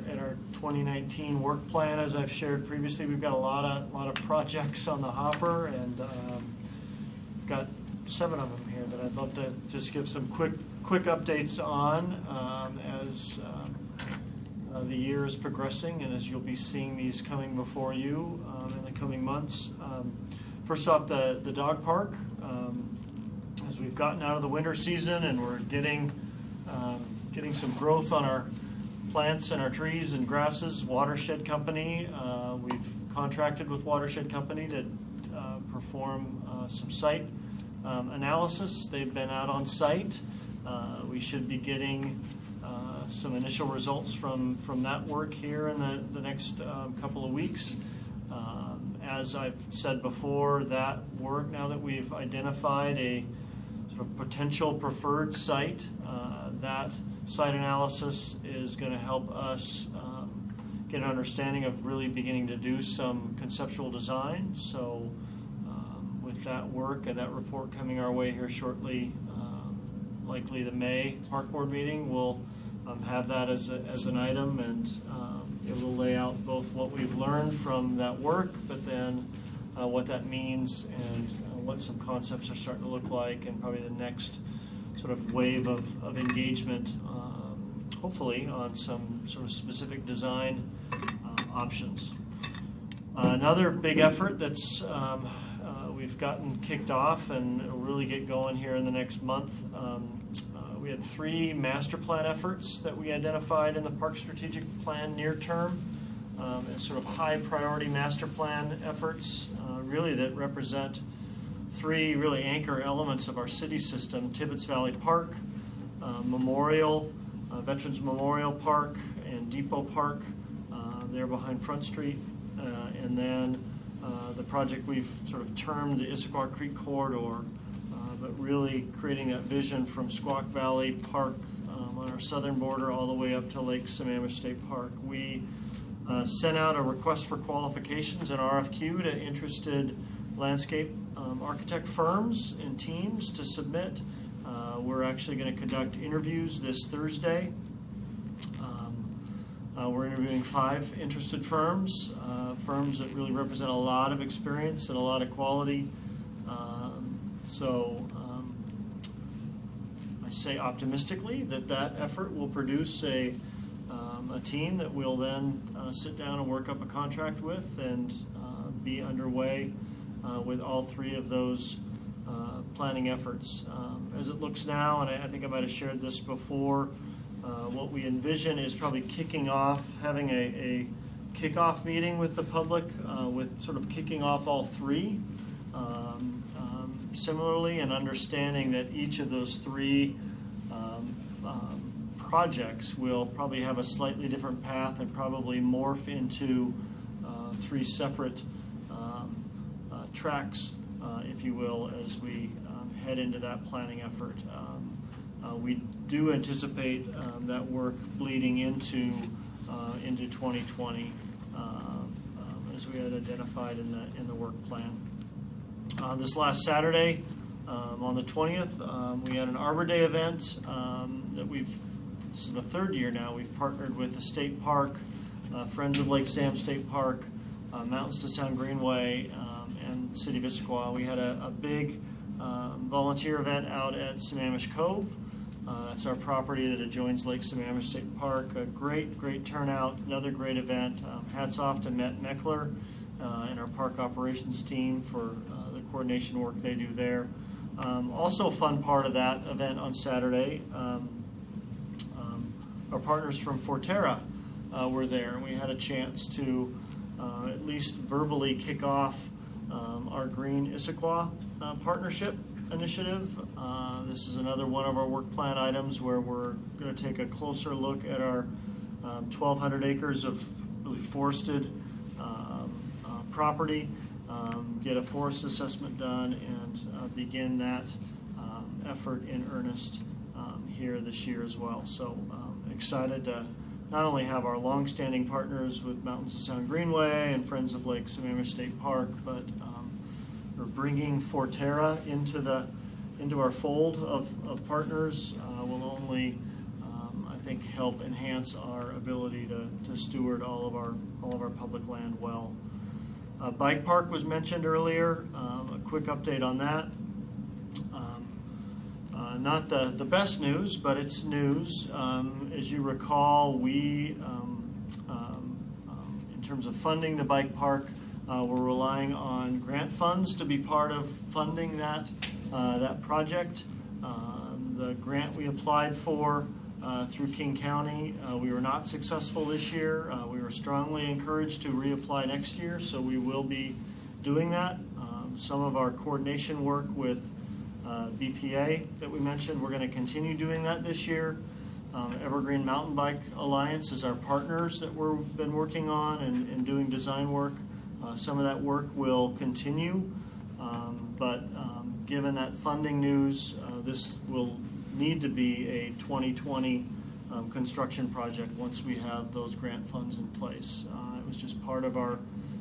2019 work plan. As I've shared previously, we've got a lot of projects on the hopper, and we've got 7 of them here that I'd love to just give some quick updates on as the year is progressing, and as you'll be seeing these coming before you in the coming months. First off, the dog park. As we've gotten out of the winter season and we're getting some growth on our plants and our trees and grasses, Watershed Company, we've contracted with Watershed Company to perform some site analysis. They've been out on site. We should be getting some initial results from that work here in the next couple of weeks. As I've said before, that work, now that we've identified a sort of potential preferred site, that site analysis is going to help us get an understanding of really beginning to do some conceptual design. So with that work and that report coming our way here shortly, likely the May Park Board meeting, we'll have that as an item, and it will lay out both what we've learned from that work, but then what that means and what some concepts are starting to look like, and probably the next sort of wave of engagement, hopefully on some sort of specific design options. Another big effort that's we've gotten kicked off and it'll really get going here in the next month. We had 3 master plan efforts that we identified in the Park Strategic Plan near term as sort of high priority master plan efforts, really that represent 3 really anchor elements of our city system: Tibbetts Valley Park, Veterans Memorial Park, and Depot Park there behind Front Street, and then the project we've sort of termed the Issaquah Creek Corridor, but really creating that vision from Squaw Valley Park on our southern border all the way up to Lake Sammamish State Park. We sent out a request for qualifications, an RFQ, to interested landscape architect firms and teams to submit. We're actually going to conduct interviews this Thursday. We're interviewing 5 interested firms, firms that really represent a lot of experience and a lot of quality. I say optimistically that effort will produce a team that we'll then sit down and work up a contract with and be underway with all 3 of those planning efforts. As it looks now, and I think I might have shared this before, what we envision is probably having a kickoff meeting with the public, with sort of kicking off all 3 similarly, and understanding that each of those 3 projects will probably have a slightly different path and probably morph into 3 separate tracks, if you will, as we head into that planning effort. We do anticipate that work bleeding into 2020, as we had identified in the work plan. This last Saturday, on the 20th, we had an Arbor Day event that this is the 3rd year now, we've partnered with the State Park, Friends of Lake Sam State Park, Mountains to Sound Greenway, and City of Issaquah. We had a big volunteer event out at Sammamish Cove. That's our property that adjoins Lake Sammamish State Park. A great turnout, another great event. Hats off to Matt Meckler and our park operations team for the coordination work they do there. Also a fun part of that event on Saturday, our partners from Forterra were there, and we had a chance to at least verbally kick off our Green Issaquah partnership initiative. This is another one of our work plan items where we're going to take a closer look at our 1,200 acres of really forested property, get a forest assessment done, and begin that effort in earnest here this year as well. So excited to not only have our longstanding partners with Mountains of Sound Greenway and Friends of Lake Sammamish State Park, but we're bringing Forterra into our fold of partners will only, I think, help enhance our ability to steward all of our public land well. Bike park was mentioned earlier. A quick update on that. Not the best news, but it's news. As you recall, we terms of funding the bike park, we're relying on grant funds to be part of funding that project. The grant we applied for through King County, we were not successful this year. We were strongly encouraged to reapply next year, so we will be doing that. Some of our coordination work with BPA that we mentioned, we're going to continue doing that this year. Evergreen Mountain Bike Alliance is our partners that we've been working on and doing design work. Some of that work will continue, but given that funding news, this will need to be a 2020 construction project once we have those grant funds in place. It was just part of our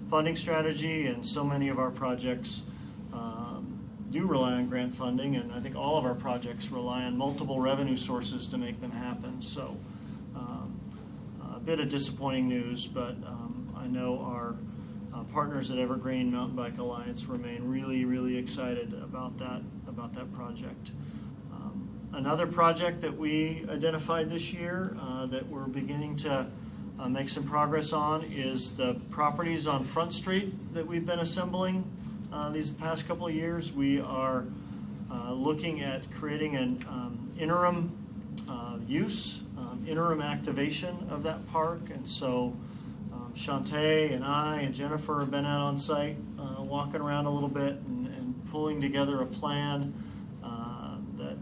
funding strategy, and so many of our projects do rely on grant funding, and I think all of our projects rely on multiple revenue sources to make them happen. So a bit of disappointing news, but I know our partners at Evergreen Mountain Bike Alliance remain really, really excited about that project. Another project that we identified this year that we're beginning to make some progress on is the properties on Front Street that we've been assembling these past couple of years. We are looking at creating an interim use, interim activation of that park, and so Shantae and I and Jennifer have been out on site walking around a little bit and pulling together a plan that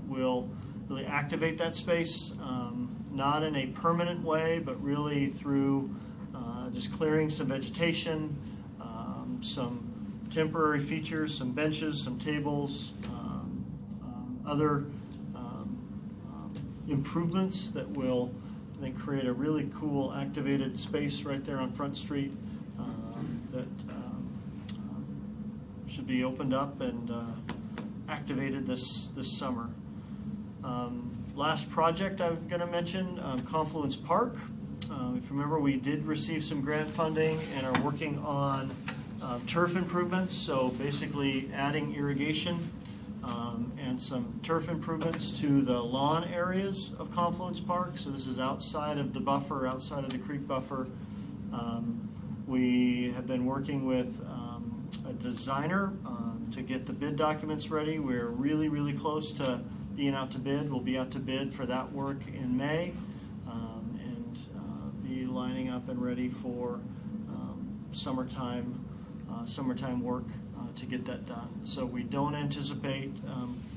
will really activate that space, not in a permanent way, but really through just clearing some vegetation, some temporary features, some benches, some tables, other improvements that will, I think, create a really cool activated space right there on Front Street that should be opened up and activated this summer. Last project I'm going to mention, Confluence Park. If you remember, we did receive some grant funding and are working on turf improvements, so basically adding irrigation and some turf improvements to the lawn areas of Confluence Park. So this is outside of the buffer, outside of the creek buffer. We have been working with a designer to get the bid documents ready. We're really, really close to being out to bid. We'll be out to bid for that work in May and be lining up and ready for summertime work to get that done. So we don't anticipate,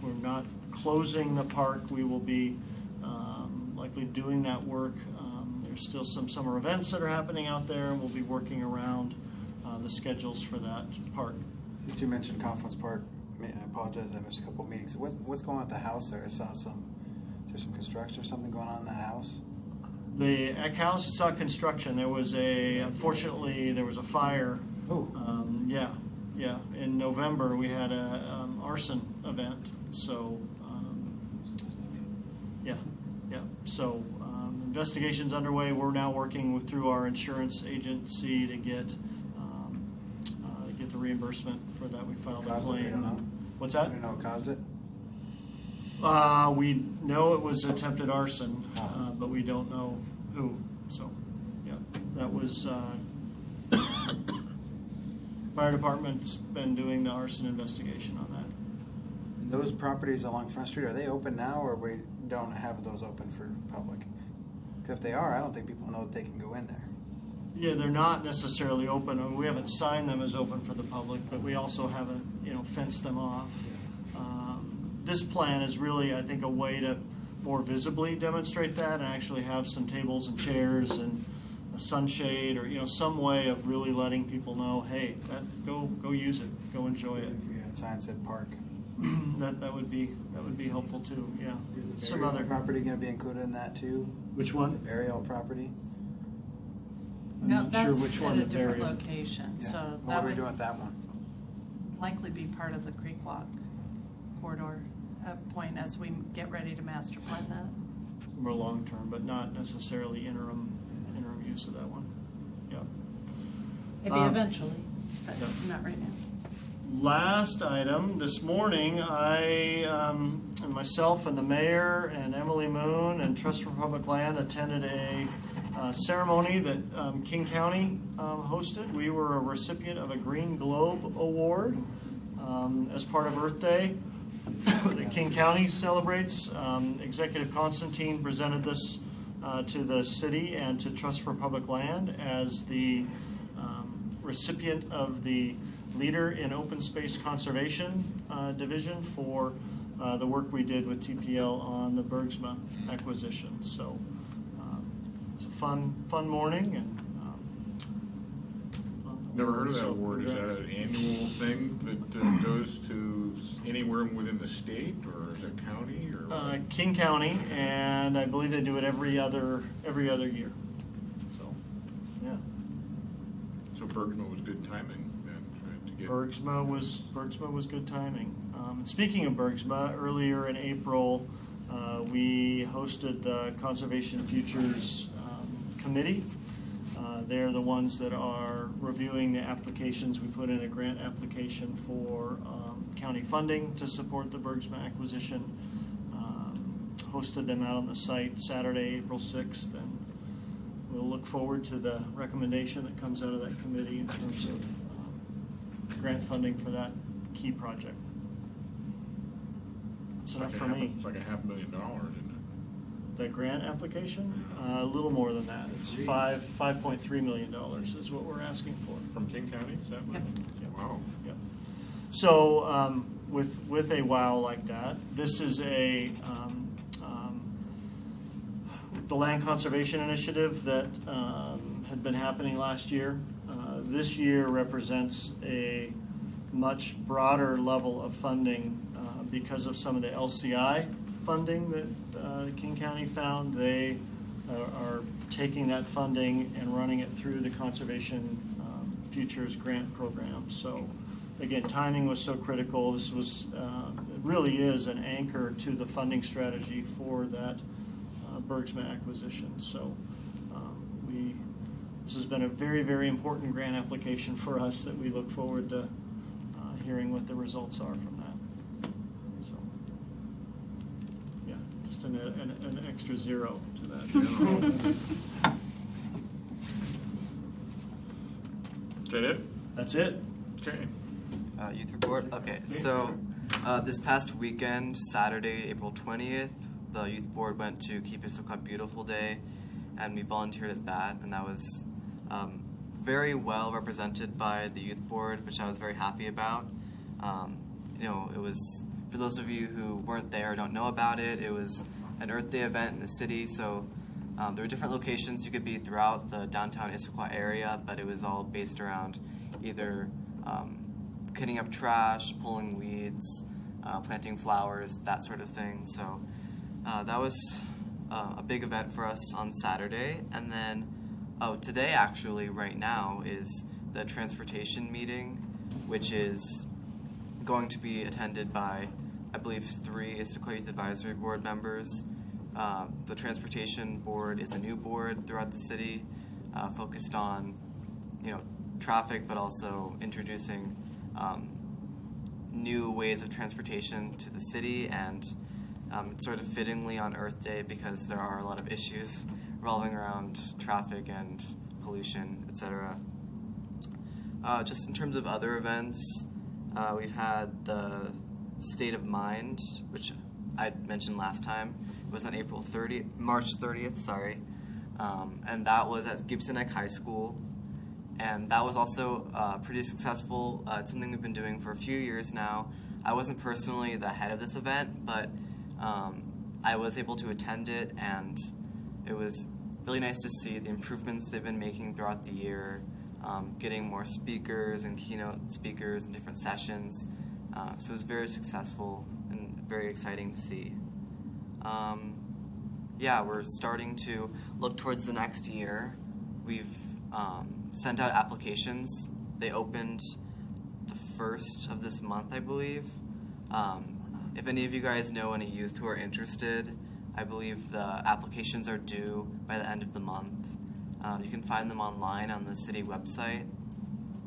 we're not closing the park. We will be likely doing that work. There's still some summer events that are happening out there, and we'll be working around the schedules for that park. Since you mentioned Confluence Park, I apologize, I missed a couple of meetings. What's going on at the house there? I saw there's some construction or something going on in that house? The house saw construction. There was unfortunately, there was a fire. Oh. Yeah. In November, we had a arson event. So, yeah. So, investigations underway. We're now working through our insurance agency to get the reimbursement for that. We filed a claim. We don't know. What's that? We don't know what caused it? We know it was attempted arson, but we don't know who. So, yeah, that was. Fire department's been doing the arson investigation on that. Those properties along Front Street, are they open now, or we don't have those open for public? Because if they are, I don't think people know that they can go in there. Yeah, they're not necessarily open. I mean, we haven't signed them as open for the public, but we also haven't, fenced them off. This plan is really, I think, a way to more visibly demonstrate that and actually have some tables and chairs and a sunshade or some way of really letting people know, hey, go use it, go enjoy it. If we had signs that park. that would be helpful too. Yeah. Is the Some burial other property going to be included in that too? Which one? The burial property. I'm No, not sure that's which one at a to different bury. location, Yeah. so What that are we would doing with that one? likely be part of the Creek Walk corridor point as we get ready to master plan that. More long term, but not necessarily interim use of that one. Yeah. Maybe eventually, but yeah. not right now. Last item, this morning, I and myself and the mayor and Emily Moon and Trust for Public Land attended a ceremony that King County hosted. We were a recipient of a Green Globe Award as part of Earth Day that King County celebrates. Executive Constantine presented this to the city and to Trust for Public Land as the recipient of the Leader in Open Space Conservation Division for the work we did with TPL on the Bergsma acquisition. So it's a fun morning. And Never heard of that so award. Is that congrats. an annual thing that goes to anywhere within the state, or is it county, or? King County, and I believe they do it every other year. So, yeah. So Bergsma was good timing then, right, to get. Bergsma was good timing. And speaking of Bergsma, earlier in April, we hosted the Conservation Futures Committee. They're the ones that are reviewing the applications. We put in a grant application for county funding to support the Bergsma acquisition. Hosted them out on the site Saturday, April 6th, and we'll look forward to the recommendation that comes out of that committee in terms of grant funding for that key project. That's enough for me. It's like $500,000, isn't it? The grant application, a little more than that. It's $5.3 million is what we're asking for. From King County, is that what? Yep. Wow. Yep. So with a wow like that, this is the Land Conservation Initiative that had been happening last year. This year represents a much broader level of funding because of some of the LCI funding that King County found. They are taking that funding and running it through the Conservation Futures Grant Program. So again, timing was so critical. This was, it really is an anchor to the funding strategy for that Bergsma acquisition. So this has been a very, very important grant application for us that we look forward to hearing what the results are from that. So, yeah, just an extra zero to that. Is that it? That's it. Okay. Youth report? Okay, so this past weekend, Saturday, April 20th, the youth board went to Keep Issaquah Beautiful Day, and we volunteered at that, and that was very well represented by the youth board, which I was very happy about. It was, for those of you who weren't there or don't know about it, it was an Earth Day event in the city, so there were different locations you could be throughout the downtown Issaquah area, but it was all based around either cleaning up trash, pulling weeds, planting flowers, that sort of thing. So that was a big event for us on Saturday. And then, today actually, right now, is the transportation meeting, which is going to be attended by, I believe, 3 Issaquah Youth Advisory Board members. The transportation board is a new board throughout the city, focused on, traffic, but also introducing new ways of transportation to the city, and it's sort of fittingly on Earth Day because there are a lot of issues revolving around traffic and pollution, etc. Just in terms of other events, we've had the State of Mind, which I mentioned last time. It was on March 30th, sorry. And that was at Gibson Neck High School. And that was also pretty successful. It's something we've been doing for a few years now. I wasn't personally the head of this event, but I was able to attend it, and it was really nice to see the improvements they've been making throughout the year, getting more speakers and keynote speakers in different sessions. So it was very successful and very exciting to see. We're starting to look towards the next year. We've sent out applications. They opened the 1st of this month, I believe. If any of you guys know any youth who are interested, I believe the applications are due by the end of the month. You can find them online on the city website.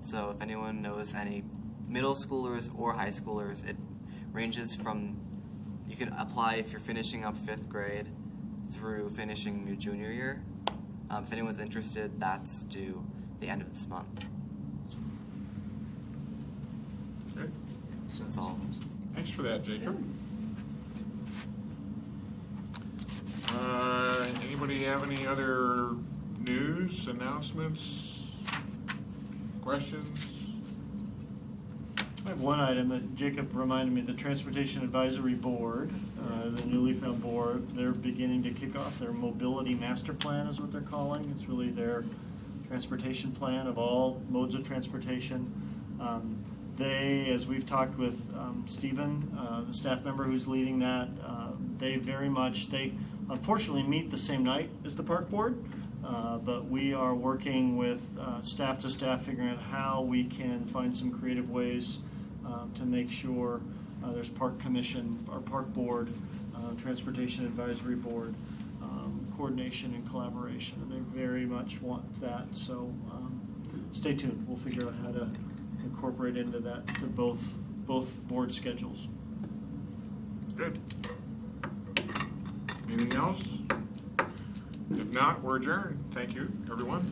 So if anyone knows any middle schoolers or high schoolers, it ranges from, you can apply if you're finishing up 5th grade through finishing your junior year. If anyone's interested, that's due the end of this month. Okay. So that's all. Thanks for that, Jacob. Anybody have any other news, announcements, questions? I have one item that Jacob reminded me, the Transportation Advisory Board, the newly found board, they're beginning to kick off their mobility master plan is what they're calling. It's really their transportation plan of all modes of transportation. They, as we've talked with Stephen, the staff member who's leading that, they unfortunately meet the same night as the park board, but we are working with staff to staff, figuring out how we can find some creative ways to make sure there's park commission, our park board, transportation advisory board, coordination and collaboration, and they very much want that. So stay tuned. We'll figure out how to incorporate into that to both board schedules. Good. Anything else? If not, we're adjourned. Thank you, everyone.